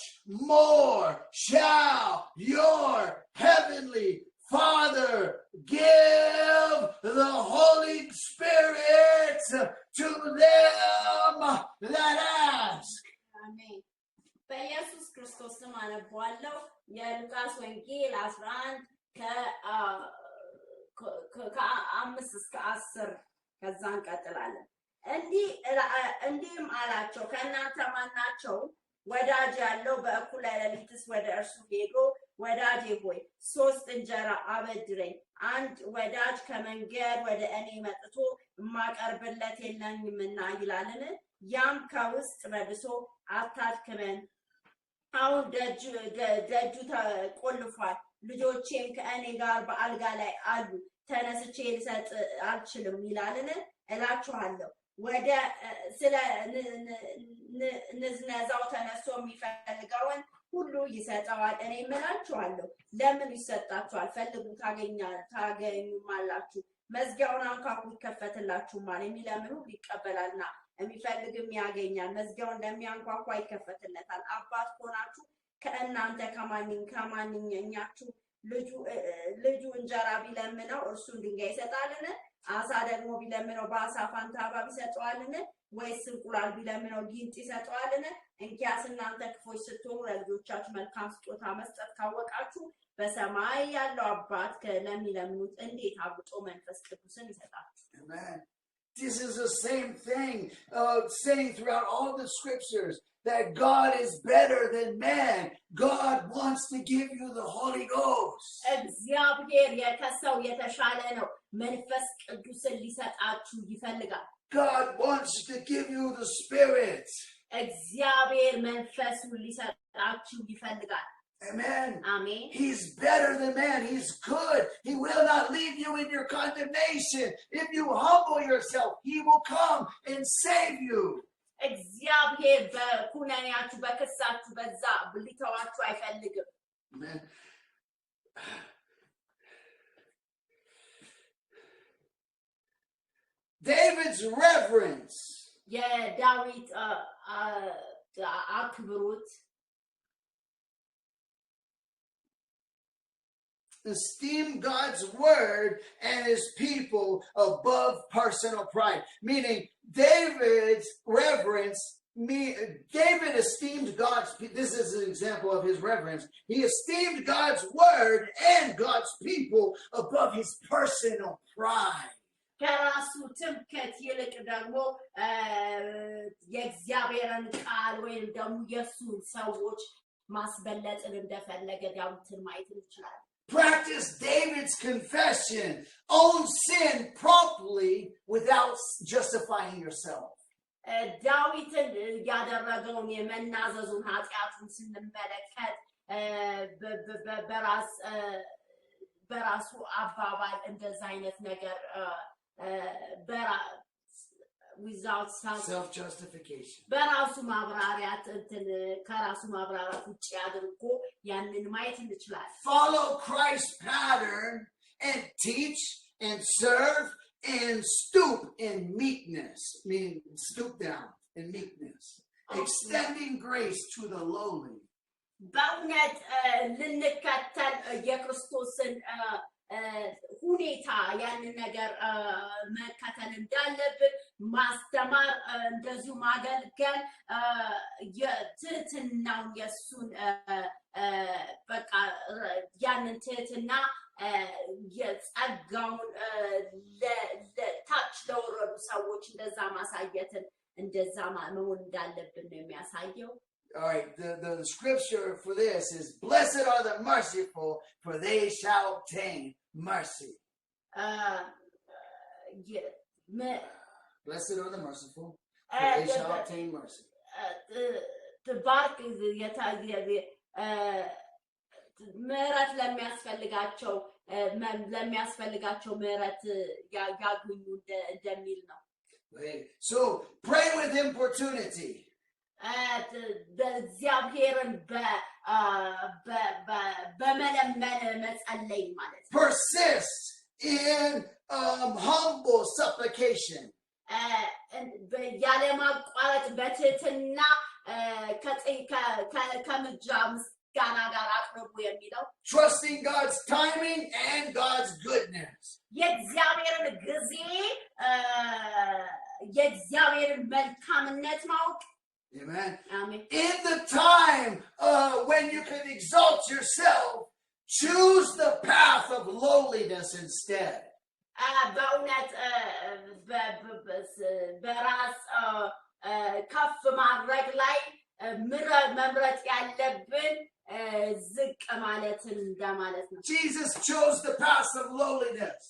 more shall your heavenly Father give the Holy Spirit to them that ask? Amen. በኢየሱስ ክርስቶስ ስም አነባለሁ። የሉቃስ ወንጌል 11 ከ5 እስከ 10 ከዛ እንቀጥላለን። እንዲህም አላቸው፣ ከእናንተ ማናቸው ወዳጅ ያለው በእኩለ ሌሊትስ ወደ እርሱ ሄዶ ወዳጄ ሆይ 3 እንጀራ አበድረኝ፣ አንድ ወዳጅ ከመንገድ ወደ እኔ መጥቶ የማቀርብለት የለኝምና ይላልን? ያም ከውስጥ መልሶ አታድክመን፣ አሁን ደጁ ተቆልፏል፣ ልጆቼም ከእኔ ጋር በአልጋ ላይ አሉ፣ ተነስቼ ልሰጥ አልችልም ይላልን? እላችኋለሁ ወደ ስለ ንዝነዛው ተነስቶ የሚፈልገውን ሁሉ ይሰጠዋል። እኔ እላችኋለሁ ለምን ይሰጣችኋል? ፈልጉ ታገኙማላችሁ፣ መዝጊያውን አንኳኩ ይከፈትላችሁማል። የሚለምን ሁሉ ይቀበላልና የሚፈልግም ያገኛል፣ መዝጊያውን ለሚያንኳኳ ይከፈትለታል። አባት ሆናችሁ ከእናንተ ከማንኛችሁ ልጁ እንጀራ ቢለምነው እርሱን ድንጋይ ይሰጣልን? አሳ ደግሞ ቢለምነው በአሳ ፋንታ እባብ ይሰጠዋልን? ወይስ እንቁላል ቢለምነው ጊንጥ ይሰጠዋልን? እንኪያስ እናንተ ክፎች ስትሆኑ ለልጆቻችሁ መልካም ስጦታ መስጠት ካወቃችሁ በሰማይ ያለው አባት ለሚለምኑት እንዴት አብልጦ መንፈስ ቅዱስን ይሰጣችሁ። Amen. This is the same thing saying throughout all the scriptures that God is better than man. God wants to give you the Holy Ghost. እግዚአብሔር ከሰው የተሻለ ነው። መንፈስ ቅዱስን ሊሰጣችሁ ይፈልጋል። God wants to give you the Spirit. እግዚአብሔር መንፈሱን ሊሰጣችሁ ይፈልጋል። Amen. Amen. He's better than man. He's good. He will not leave you in your condemnation. If you humble yourself, he will come and save you. እግዚአብሔር በኩነኔያችሁ በክሳችሁ በዛ ሊተዋችሁ አይፈልግም። Amen. David's reverence. የዳዊት አክብሮት esteem God's word and his people above personal pride. Meaning David's reverence, David esteemed God's, this is an example of his reverence. He esteemed God's word and God's people above his personal pride. ከራሱ ትምክህት ይልቅ ደግሞ የእግዚአብሔርን ቃል ወይም ደግሞ የእሱን ሰዎች ማስበለጥን እንደፈለገ ዳዊትን ማየት እንችላለን። Practice David's confession, own sin promptly without justifying yourself. ዳዊትን ያደረገውን የመናዘዙን ኃጢአቱን ስንመለከት በራሱ አባባል እንደዛ አይነት ነገር without self-justification. በራሱ ማብራሪያት ከራሱ ማብራሪያት ውጪ አድርጎ ያንን ማየት እንችላለን። Follow Christ's pattern and teach and serve and stoop in meekness. Meaning stoop down in meekness. Extending grace to the lowly. በእውነት ልንከተል የክርስቶስን ሁኔታ ያንን ነገር መከተል እንዳለብን ማስተማር እንደዚሁ ማገልገል የትህትናውን የሱን በቃ ያንን ትህትና የጸጋውን ለታች ለወረዱ ሰዎች እንደዛ ማሳየትን እንደዛ መሆን እንዳለብን ነው የሚያሳየው። All right, the scripture for this is, blessed are the merciful, for they shall obtain mercy. Blessed are the merciful, for they shall obtain mercy. ምህረት ለሚያስፈልጋቸው ለሚያስፈልጋቸው ምህረት ያገኙ እንደሚል ነው። So pray with importunity. እግዚአብሔርን በመለመን መጸለይ ማለት ነው። Persist in humble supplication. ያለማቋረጥ በትህትና ከምልጃ ምስጋና ጋር አቅርቡ የሚለው Trusting God's timing and God's goodness. የእግዚአብሔርን ጊዜ የእግዚአብሔርን መልካምነት ማወቅ. Amen. Amen. In the time when you can exalt yourself, choose the path of lowliness instead. በእውነት በራስ ከፍ ማድረግ ላይ መምረጥ ያለብን ዝቅ ማለትን እንደማለት ነው። Jesus chose the path of lowliness.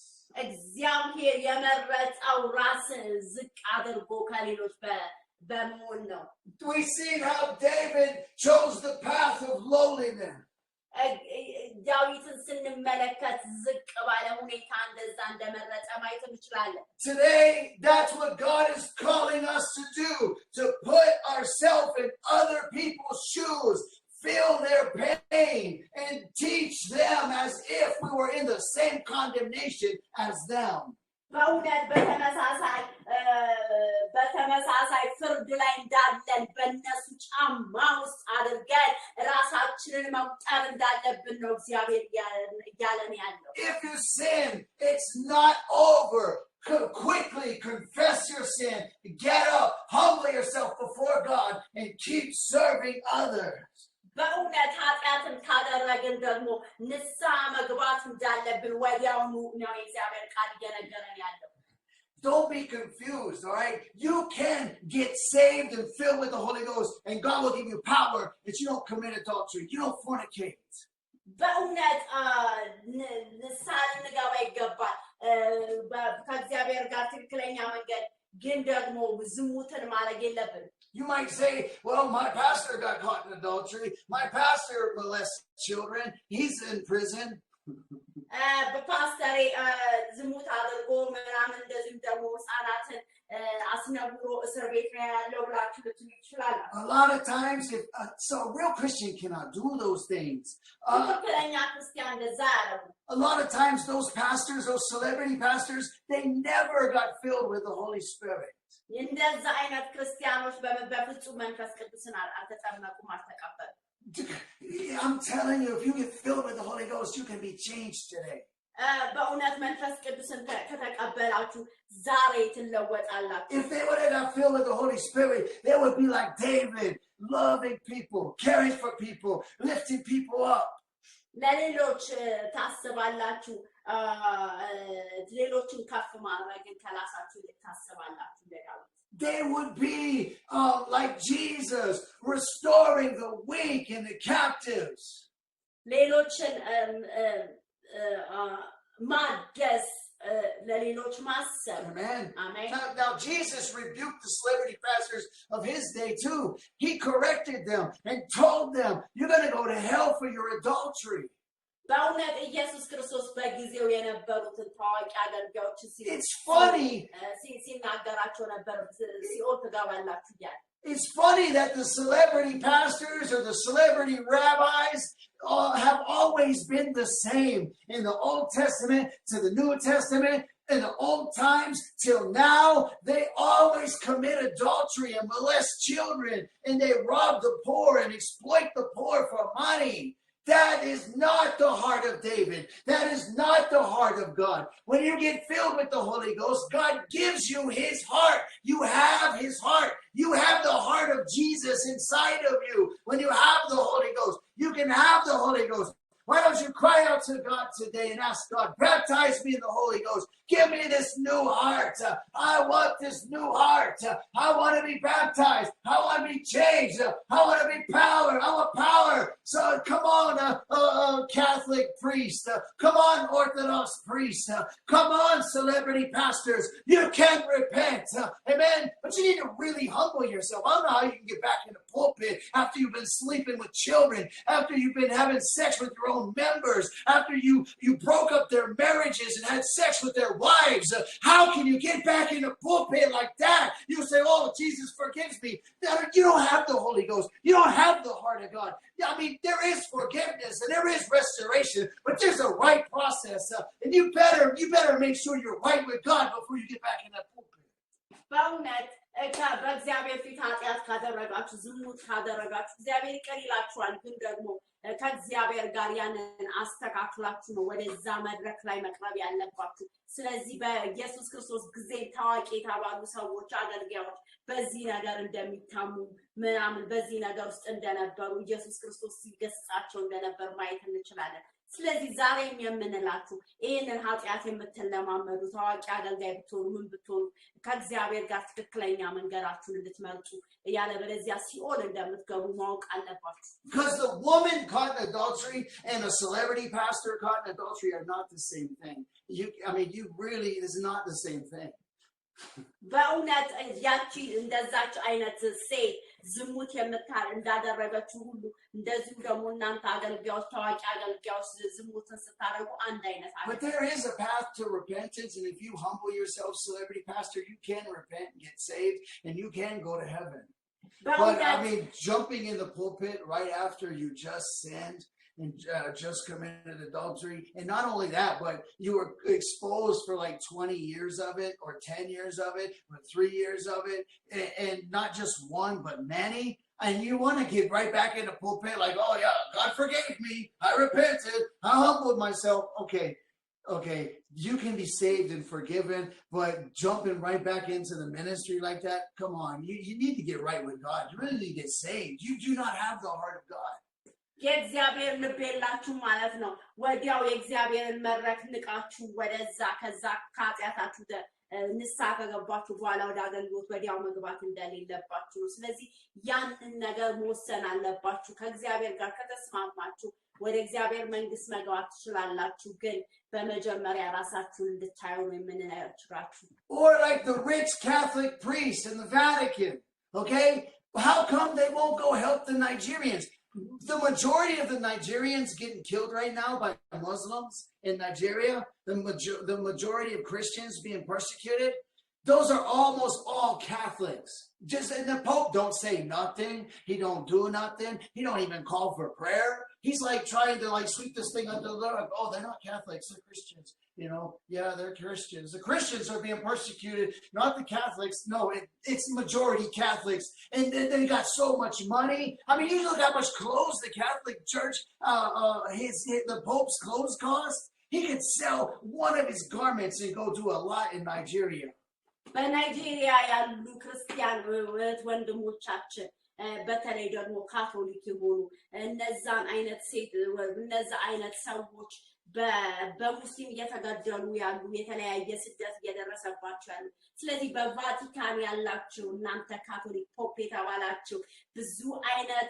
እግዚአብሔር የመረጠው ራስን ዝቅ አድርጎ ከሌሎች በመሆን ነው። We see how David chose the path of lowliness. ዳዊትን ስንመለከት ዝቅ ባለ ሁኔታ እንደዛ እንደመረጠ ማየት እንችላለን። Today, that's what God is calling us to do, to put ourselves in other people's shoes, feel their pain, and teach them as if we were in the same condemnation as them. በእውነት በተመሳሳይ ፍርድ ላይ እንዳለን በእነሱ ጫማ ውስጥ አድርገን ራሳችንን መቁጠር እንዳለብን ነው እግዚአብሔር እያለን ያለው። If you sin, it's not over. Quickly confess your sin, get up, humble yourself before God, and keep serving others. በእውነት ኃጢአትን ካደረግን ደግሞ ንስሐ መግባት እንዳለብን ወዲያውኑ ነው የእግዚአብሔር ቃል እየነገረን ያለው። Don't be confused, all right? You can get saved and filled with the Holy Ghost, and God will give you power that you don't commit adultery, you don't fornicate. በእውነት ንስሐ ልንገባ ይገባል። ከእግዚአብሔር ጋር ትክክለኛ መንገድ ግን ደግሞ ዝሙትን ማድረግ የለብንም። You might say, well, my pastor got caught in adultery. My pastor molests children. He's in prison. በፓስተሬ ዝሙት አድርጎ ምናምን እንደዚህም ደግሞ ህፃናትን አስነብሮ እስር ቤት ነው ያለው ብላችሁ ልትሉ ትችላላችሁ። A lot of times, so a real Christian cannot do those things. ትክክለኛ ክርስቲያን እንደዛ ያደርጉ። A lot of times, those pastors, those celebrity pastors, they never got filled with the Holy Spirit. እንደዛ አይነት ክርስቲያኖች በፍጹም መንፈስ ቅዱስን አልተጠመቁም፣ አልተቀበሉም። I'm telling you, if you get filled with the Holy Ghost, you can be changed today. በእውነት መንፈስ ቅዱስን ከተቀበላችሁ ዛሬ ትለወጣላችሁ። If they would have got filled with the Holy Spirit, they would be like David, loving people, caring for people, lifting people up. ለሌሎች ታስባላችሁ፣ ሌሎችን ከፍ ማድረግን ከራሳችሁ ታስባላችሁ። ለዳዊት They would be like Jesus, restoring the weak and the captives. ሌሎችን ማገዝ፣ ለሌሎች ማሰብ። Amen. Amen. Now, Jesus rebuked the celebrity pastors of his day too. He corrected them and told them, you're going to go to hell for your adultery. በእውነት ኢየሱስ ክርስቶስ በጊዜው የነበሩትን ታዋቂ አገልጋዮች ሲናገራቸው ነበር፣ ሲኦል ትገባላችሁ እያለ። It's funny that the celebrity pastors or the celebrity rabbis have always been the same in the Old Testament to the New Testament. In the old times till now, they always commit adultery and molest children, and they rob the poor and exploit the poor for money. That is not the heart of David. That is not the heart of God. When you get filled with the Holy Ghost, God gives you his heart. You have his heart. You have the heart of Jesus inside of you. When you have the Holy Ghost, you can have the Holy Ghost. Why don't you cry out to God today and ask God, baptize me in the Holy Ghost. Give me this new heart. I want this new heart. I want to be baptized. I want to be changed. I want to be power. I want power. So come on, Catholic priest. Come on, Orthodox priest. Come on, celebrity pastors. You can repent. Amen. But you need to really humble yourself. I don't know how you can get back in the pulpit after you've been sleeping with children, after you've been having sex with your own members, after you broke up their marriages and had sex with their wives. How can you get back in the pulpit like that? You say, oh, Jesus forgives me. You don't have the Holy Ghost. You don't have the heart of God. I mean, there is forgiveness and there is restoration, but there's a right process. And you better make sure you're right with God before you get back in that pulpit. በእውነት በእግዚአብሔር ፊት ኃጢአት ካደረጋችሁ ዝሙት ካደረጋችሁ እግዚአብሔር ይቅር ይላችኋል። ግን ደግሞ ከእግዚአብሔር ጋር ያንን አስተካክላችሁ ነው ወደዛ መድረክ ላይ መቅረብ ያለባችሁ። ስለዚህ በኢየሱስ ክርስቶስ ጊዜ ታዋቂ የተባሉ ሰዎች አገልጋዮች በዚህ ነገር እንደሚታሙ ምናምን በዚህ ነገር ውስጥ እንደነበሩ ኢየሱስ ክርስቶስ ሲገስጻቸው እንደነበር ማየት እንችላለን። ስለዚህ ዛሬም የምንላችሁ ይሄንን ኃጢአት የምትለማመዱ ታዋቂ አገልጋይ ብትሆኑ ምን ብትሆኑ ከእግዚአብሔር ጋር ትክክለኛ መንገዳችሁን እንድትመርጡ ያለበለዚያ ሲኦል እንደምትገቡ ማወቅ አለባችሁ። Because the woman caught in adultery and a celebrity pastor caught in adultery are not the same thing. You really is not the same thing. በእውነት ያቺ እንደዛች አይነት ሴት ዝሙት እንዳደረገችው ሁሉ እንደዚሁ ደግሞ እናንተ አገልጋዮች ታዋቂ አገልጋዮች ዝሙትን ስታደርጉ አንድ አይነት አለ። But there is a path to repentance, and if you humble yourself, celebrity pastor, you can repent and get saved, and you can go to heaven. But jumping in the pulpit right after you just sinned and just committed adultery, and not only that, but you were exposed for like 20 years of it, or 10 years of it, or 3 years of it, and not just one, but many, and you want to get right back in the pulpit like, oh yeah, God forgave me, I repented, I humbled myself. Okay, you can be saved and forgiven, but jumping right back into the ministry like that, come on, you need to get right with God. You really need to get saved. You do not have the heart of God. የእግዚአብሔር ልብ የላችሁ ማለት ነው። ወዲያው የእግዚአብሔርን መድረክ ንቃችሁ ወደዛ ከዛ ከኃጢአታችሁ ንስሐ ከገባችሁ በኋላ ወደ አገልግሎት ወዲያው መግባት እንደሌለባችሁ ነው። ስለዚህ ያንን ነገር መወሰን አለባችሁ። ከእግዚአብሔር ጋር ከተስማማችሁ ወደ እግዚአብሔር መንግስት መግባት ትችላላችሁ። ግን በመጀመሪያ ራሳችሁን እንድታዩ ነው የምንነግራችሁ። Or like the rich Catholic priests in the Vatican, okay? How come they won't go help the Nigerians? The majority of the Nigerians getting killed right now by Muslims in Nigeria, the majority of Christians being persecuted, those are almost all Catholics. And the Pope don't say nothing. He don't do nothing. He don't even call for prayer. He's like trying to like sweep this thing under the rug. Oh, they're not Catholics, they're Christians. Yeah, they're Christians. The Christians are being persecuted, not the Catholics. No, it's majority Catholics. And they got so much money. I mean, you look how much clothes the Catholic Church, the Pope's clothes cost. He could sell one of his garments and go do a lot in Nigeria. በናይጄሪያ ያሉ ክርስቲያን ወንድሞቻችን በተለይ ደግሞ ካቶሊክ የሆኑ እነዛን አይነት ሰዎች በሙስሊም እየተገደሉ ያሉ የተለያየ ስደት እየደረሰባቸው ያሉ። ስለዚህ በቫቲካን ያላችሁ እናንተ ካቶሊክ ፖፕ የተባላችሁ ብዙ አይነት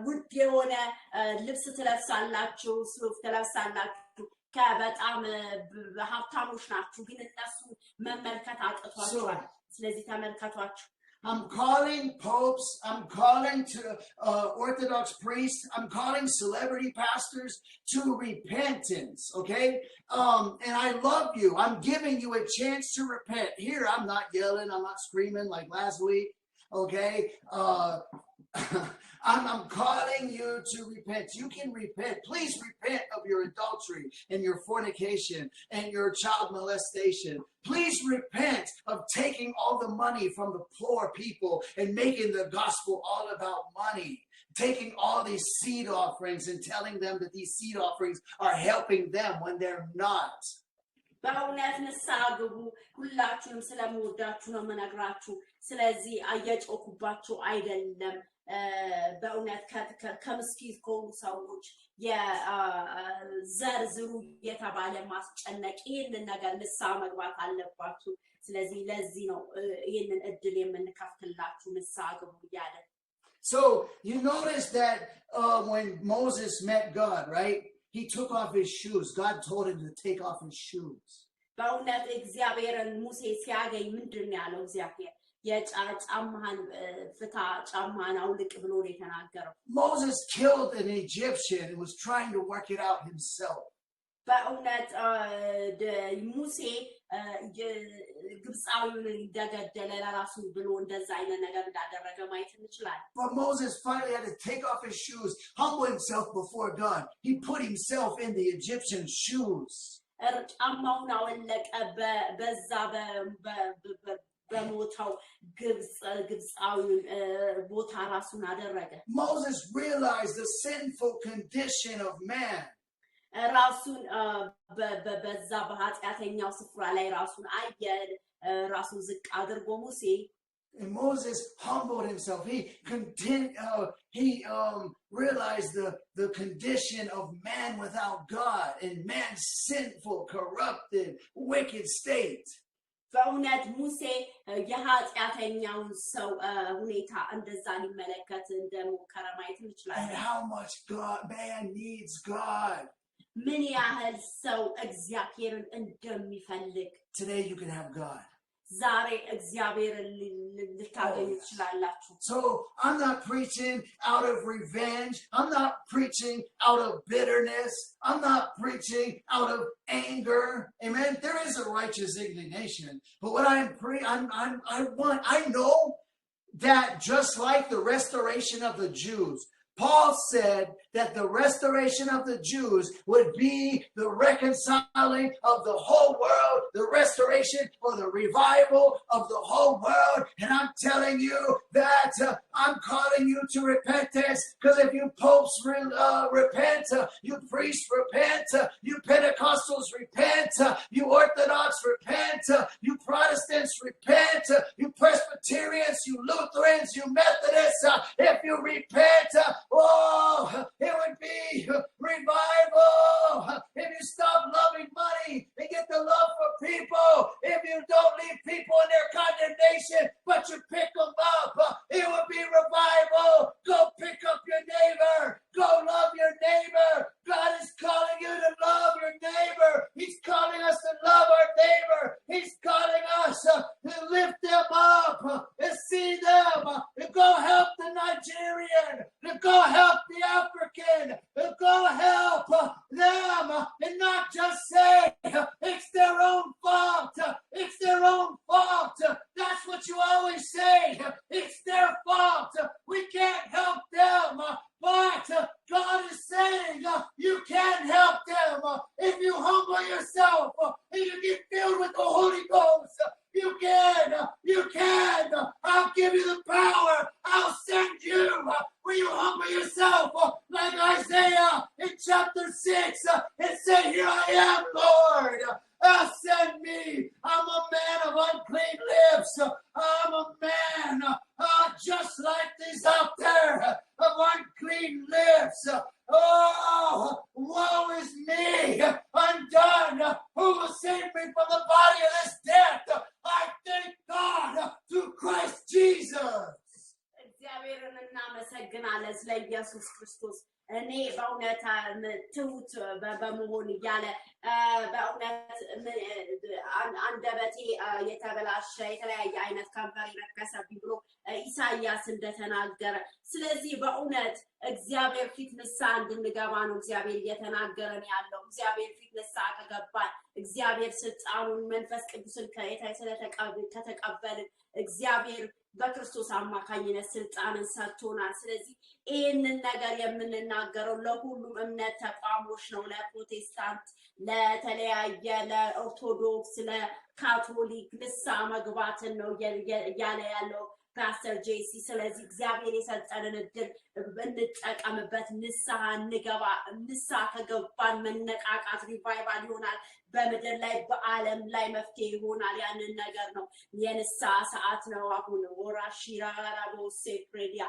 ውድ የሆነ ልብስ ትለብሳላችሁ፣ ሱፍ ትለብሳላችሁ። ከበጣም ሀብታሞች ናችሁ፣ ግን እነሱ መመልከት አቅቷቸዋል። ስለዚህ ተመልከቷቸው። I'm calling popes, I'm calling to Orthodox priests, I'm calling celebrity pastors to repentance, okay? And I love you. I'm giving you a chance to repent. Here, I'm not yelling, I'm not screaming like last week, okay? I'm calling you to repent. You can repent. Please repent of your adultery and your fornication and your child molestation. Please repent of taking all the money from the poor people and making the gospel all about money. Taking all these seed offerings and telling them that these seed offerings are helping them when they're not. በእውነት ንስሐ ግቡ ሁላችሁም ስለምወዳችሁ ነው መነግራችሁ ስለዚህ አያጮኩባችሁ አይደለም በእውነት ከምስኪን ከሆኑ ሰዎች የዘርዝሩ የተባለ ማስጨነቅ ይሄንን ነገር ንስሐ መግባት አለባችሁ ስለዚህ ለዚህ ነው ይሄንን እድል የምንከፍትላችሁ ንስሐ ግቡ ያለ So you notice that when Moses met God, right? He took off his shoes. God told him to take off his shoes. በእውነት እግዚአብሔርን ሙሴ ሲያገኝ ምንድን ነው ያለው እግዚአብሔር የጫማህን ፍታ ጫማህን አውልቅ ብሎ ነው የተናገረው Moses killed an Egyptian and was trying to work it out himself. በእውነት ሙሴ ግብፃዊውን እንደገደለ ለራሱ ብሎ እንደዛ አይነት ነገር እንዳደረገ ማየት እንችላለን But Moses finally had to take off his shoes, humble himself before God. He put himself in the Egyptian shoes. ጫማውን አወለቀ በዛ በሞታው ግብፃዊውን ቦታ ራሱን አደረገ Moses realized the sinful condition of man. ራሱን በዛ በኃጢአተኛው ስፍራ ላይ ራሱን አየ ራሱን ዝቅ አድርጎ ሙሴ And Moses humbled himself. He realized the condition of man without God and man's sinful, corrupted, wicked state. በእውነት ሙሴ የኃጢአተኛውን ሰው ሁኔታ እንደዛ ሊመለከት እንደሞከረ ማየት እንችላለን And how much man needs God. ምን ያህል ሰው እግዚአብሔርን እንደሚፈልግ Today you can have God. ዛሬ እግዚአብሔርን ልታገኙ ትችላላችሁ So I'm not preaching out of revenge. I'm not preaching out of bitterness. I'm not preaching out of anger. Amen. There is a righteous indignation. But what I know that just like the restoration of the Jews, Paul said that the restoration of the Jews would be the reconciling of the whole world, the restoration or the revival of the whole world. And I'm telling you that I'm calling you to repentance, because if you popes repent, you priests repent, you Pentecostals repent, you Orthodox repent, you Protestants repent, you Presbyterians, you Lutherans, you Methodists, if you repent, it would be revival. If you stop loving money and get the love for people, if you don't leave people in their condemnation, but you pick them up, it would be revival. Go pick up your neighbor. Go love your neighbor. God is calling you to love your neighbor. He's calling us to love our neighbor. He's calling us to lift them up and see them and go help the Nigerian, to go help the African, to go help them and not just say it's their own fault. It's their own fault. That's what you always say. It's their fault. We can't help them. But God is saying you can help them if you humble yourself and you get filled with the Holy Ghost. You can. I'll give you the power. I'll send you. When you humble yourself, like Isaiah in chapter 6, and say, here I am, Lord. Send me. I'm a man of unclean lips. I'm a man just like these out there of unclean lips. Oh, woe is me, undone. Who will save me from the body of this death? I thank God through Christ Jesus. እግዚአብሔርን እናመሰግናለን ስለ ኢየሱስ ክርስቶስ እኔ በእውነት ትሁት በመሆን እያለ በእውነት አንደበቴ የተበላሸ የተለያየ አይነት ከንፈር የረከሰብኝ ብሎ ኢሳይያስ እንደተናገረ ስለዚህ በእውነት እግዚአብሔር ፊት ንስሐ እንድንገባ ነው እግዚአብሔር እየተናገረን ያለው እግዚአብሔር ፊት ንስሐ ከገባን እግዚአብሔር ስልጣኑን መንፈስ ቅዱስን ከተቀበልን እግዚአብሔር በክርስቶስ አማካኝነት ስልጣንን ሰጥቶናል ስለዚህ ይሄንን ነገር የምንናገረው ለሁሉም እምነት ተቋሞች ነው ለፕሮቴስታንት ለተለያየ ለኦርቶዶክስ ለካቶሊክ ንስሐ መግባትን ነው ያለ ያለው ፓስተር ጄሲ ስለዚህ እግዚአብሔር የሰጠንን እድል እንጠቀምበት ንስሐ እንገባ ንስሐ ከገባን መነቃቃት ሪቫይቫል ይሆናል በምድር ላይ በዓለም ላይ መፍትሄ ይሆናል ያንን ነገር ነው የንስሐ ሰዓት ነው አሁን ወራሺራራቦ ሴፕሬዲያ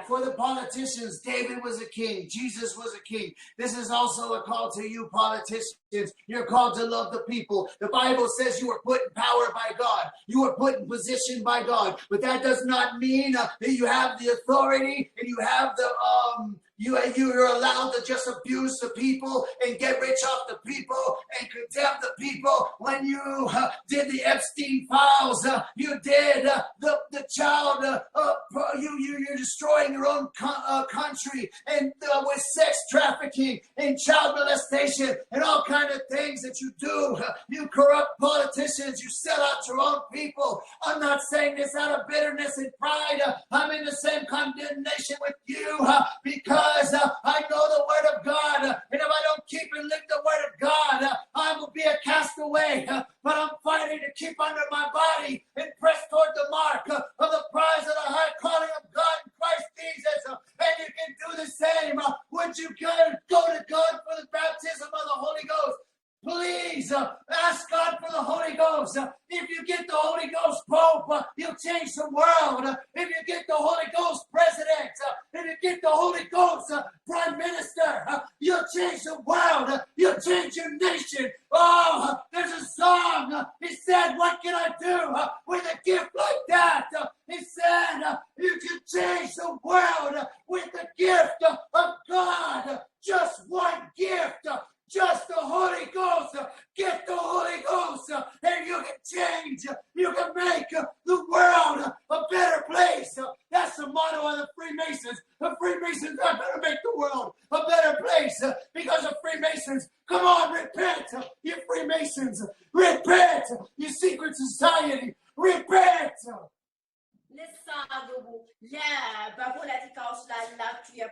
For the politicians, David was a king. Jesus was a king. This is also a call to you politicians. You're called to love the people. The Bible says you were put in power by God. You were put in position by God. But that does not mean that you have the authority and you have the you're allowed to just abuse the people and get rich off the people and condemn the people. When you did the Epstein files, you did the child. You're destroying your own country and with sex trafficking and child molestation and all kind of things that you do. You corrupt politicians. You sell out your own people. I'm not saying this out of bitterness and pride. I'm in the same condemnation with you because I know the word of God, and if I don't keep and live the word of God, I will be a castaway. But I'm fighting to keep under my body and press toward the mark of the prize of the high calling of God in Christ Jesus. And you can do the same. Would you go to God for the baptism of the Holy Ghost? Please ask God for the Holy Ghost. If you get the Holy Ghost Pope, you'll change the world. If you get the Holy Ghost President, if you get the Holy Ghost Prime Minister, you'll change the world. You'll change your nation. Oh, there's a song. He said, what can I do with a gift like that? He said, you can change the world with the gift of God. Just one gift. Just the Holy Ghost. Get the Holy Ghost and you can change. You can make the world a better place. That's the motto of the Freemasons. The Freemasons are going to make the world a better place because of Freemasons. Come on, repent. You Freemasons, repent. You secret society, repent. ልሳግቡ በፖለቲካ ውስጥ ላላችሁ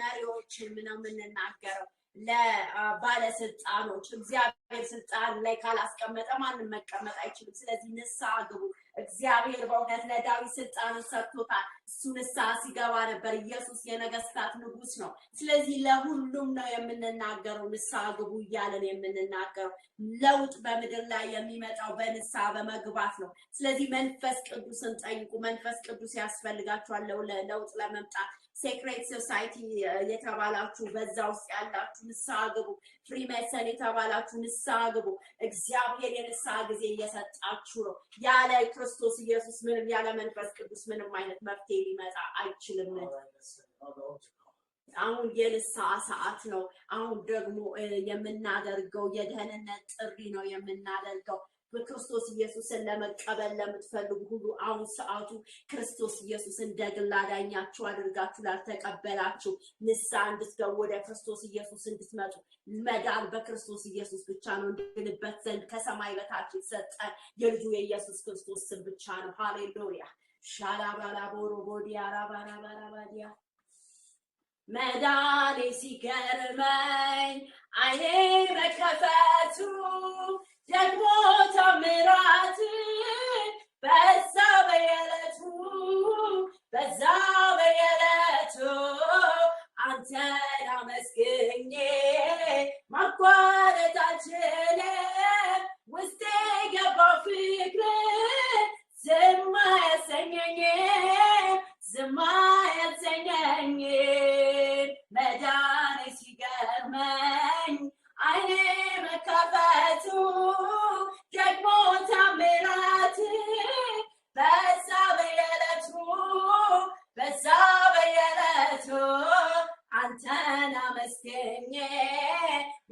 መሪዎች ምነው የምንናገረው ለባለስልጣኖች እግዚአብሔር ስልጣን ላይ ካላስቀመጠ ማንም መቀመጥ አይችልም ስለዚህ ንስሐ ግቡ እግዚአብሔር በእውነት ለዳዊት ስልጣንን ሰጥቶታል እሱ ንስሐ ሲገባ ነበር ኢየሱስ የነገስታት ንጉስ ነው ስለዚህ ለሁሉም ነው የምንናገረው ንስሐ ግቡ እያለን የምንናገረው ለውጥ በምድር ላይ የሚመጣው በንስሐ በመግባት ነው ስለዚህ መንፈስ ቅዱስን ጠይቁ መንፈስ ቅዱስ ያስፈልጋችኋል ለውጥ ለመምጣት Sacred Society የተባላችሁ በዛ ውስጥ ያላችሁ ንስሐ ግቡ ፍሪሜሰን የተባላችሁ ንስሐ ግቡ እግዚአብሔር የንስሐ ጊዜ እየሰጣችሁ ነው ያለ ክርስቶስ ኢየሱስ ምንም ያለ መንፈስ ቅዱስ ምንም አይነት መፍትሄ ሊመጣ አይችልም አሁን የንስሐ ሰዓት ነው አሁን ደግሞ የምናደርገው የደህንነት ጥሪ ነው የምናደርገው በክርስቶስ ኢየሱስን ለመቀበል ለምትፈልጉ ሁሉ አሁን ሰዓቱ ክርስቶስ ኢየሱስን ደግላ ዳኛችሁ አድርጋችሁ ላልተቀበላችሁ ንስሐ እንድትገቡ ወደ ክርስቶስ ኢየሱስ እንድትመጡ መዳን በክርስቶስ ኢየሱስ ብቻ ነው እንድንበት ዘንድ ከሰማይ በታች የተሰጠን የልጁ የኢየሱስ ክርስቶስ ስም ብቻ ነው ሃሌሉያ ሻላባላቦሮቦዲያ ራባራባራባዲያ መዳኔ ሲገርመኝ አይኔ መከፈቱ ደግሞ ታምራት በዛ በየለቱ አንተን አመስግኜ ማቋረጥ አልችልም ውስጤ ገባ ፍቅር ዝም አያሰኘኝ መዳኔ ሲገርመኝ አይኔ መከፈቱ ደግሞ ታምራት በዛ በየለቱ አንተን አመስግኜ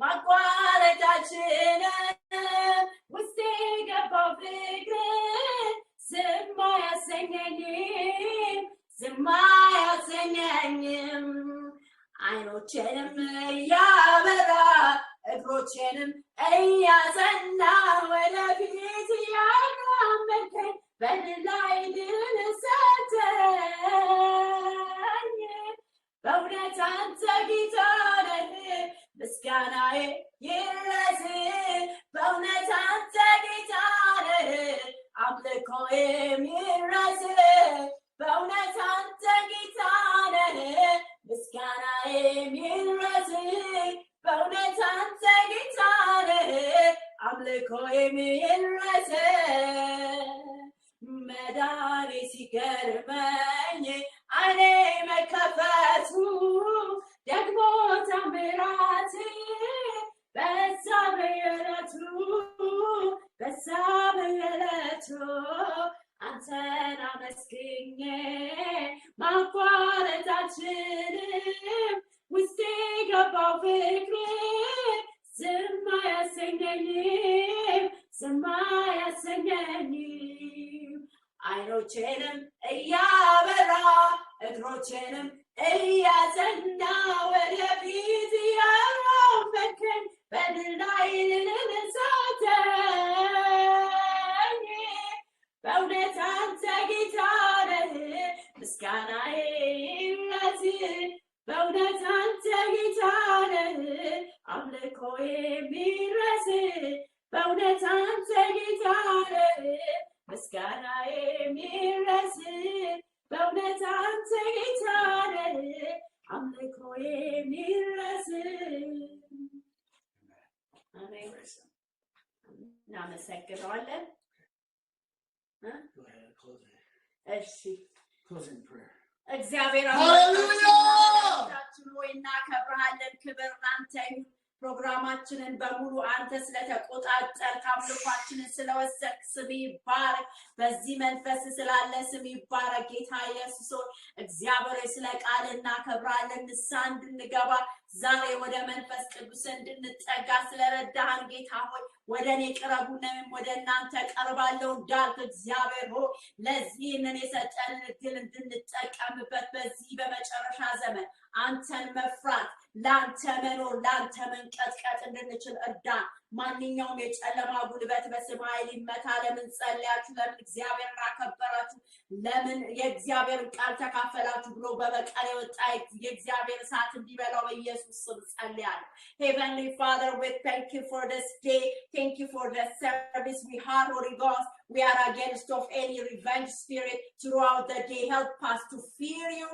ማቋረጥ አልችልም ውስጤ ገባው ፍቅር ዝም አያሰኘኝም አይኖቼንም እያበራ እግሮቼንም እያጸና ወደፊት ያራመድከኝ በድል ላይ ድል ሰጠኝ በእውነት አንተ ጌታ ነህ ምስጋናዬ ይድረስ በእውነት አንተ ጌታ ነህ አምልኮዬም ይድረስ በእውነት አንተ ጌታ ነህ ምስጋናዬም ይድረስ በእውነት አንተ ጌታ የሚረሰ መዳኔ ሲገርመኝ አይኔ መከፈቱ ደግሞ ታምራት በዛ በየዕለቱ አንተን አመስግኜ ማቋረጥ አልችልም ውስጤ ገባው ፍቅር ዝም አያሰኘኝም አይኖቼንም እያበራ እግሮቼንም እያጸና ወደፊት ያራመድከኝ በድል ላይ ልንሳተኝ በእውነት አንተ ጌታ ነህ ምስጋናዬ ይድረስ በእውነት አንተ ጌታ ነህ አምልኮዬ ይድረስ በእውነት አንተ ጌታ ነህ ምስጋናዬ ይድረስ በእውነት አንተ ጌታ ነህ አምልኮዬ ይድረስ አሜን እናመሰግናለን እሺ Closing prayer. እግዚአብሔር አምላካችን ሆይ እናከብርሃለን ክብር ላንተ ይሁን ፕሮግራማችንን በሙሉ አንተ ስለተቆጣጠርክ አምልኳችንን ስለወሰድክ ስም ይባረክ በዚህ መንፈስ ስላለ ስም ይባረክ ጌታ ኢየሱስ እግዚአብሔር ስለ ቃል እናከብርሃለን ንስሐ እንድንገባ ዛሬ ወደ መንፈስ ቅዱስ እንድንጠጋ ስለረዳህን ጌታ ሆይ ወደኔ ቅረቡ ነንም ወደ እናንተ ቀርባለሁ እንዳልክ እግዚአብሔር ሆይ ለዚህንን የሰጠንን እድል እንድንጠቀምበት በዚህ በመጨረሻ ዘመን አንተን መፍራት ላንተ መኖር ላንተ መንቀጥቀጥ እንድንችል እርዳን ማንኛውም የጨለማ ጉልበት በስም ኃይል ይመታ ለምን ጸልያችሁ ለምን እግዚአብሔርን አከበራችሁ ለምን የእግዚአብሔርን ቃል ተካፈላችሁ ብሎ በበቀል የወጣ የእግዚአብሔር እሳት እንዲበላው በኢየሱስ ስም ጸልያለሁ Heavenly Father we thank you for this day thank you for the service we had Holy Ghost we are against of any revenge spirit throughout the day help us to fear you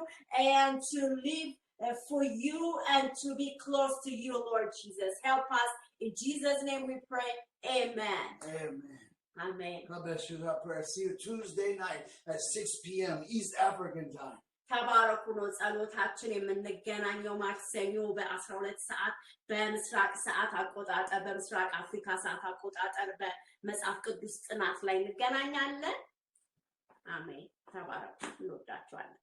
and to live for you and to be close to you Lord Jesus help us in Jesus name we pray amen amen God bless you that prayer see you Tuesday night at 6 p.m. East African time ተባረኩ ነው ጸሎታችን የምንገናኘው ማክሰኞ በ12 ሰዓት በምስራቅ ሰዓት አቆጣጠር በምስራቅ አፍሪካ ሰዓት አቆጣጠር በመጽሐፍ ቅዱስ ጥናት ላይ እንገናኛለን አሜን ተባረኩ እንወዳችኋለን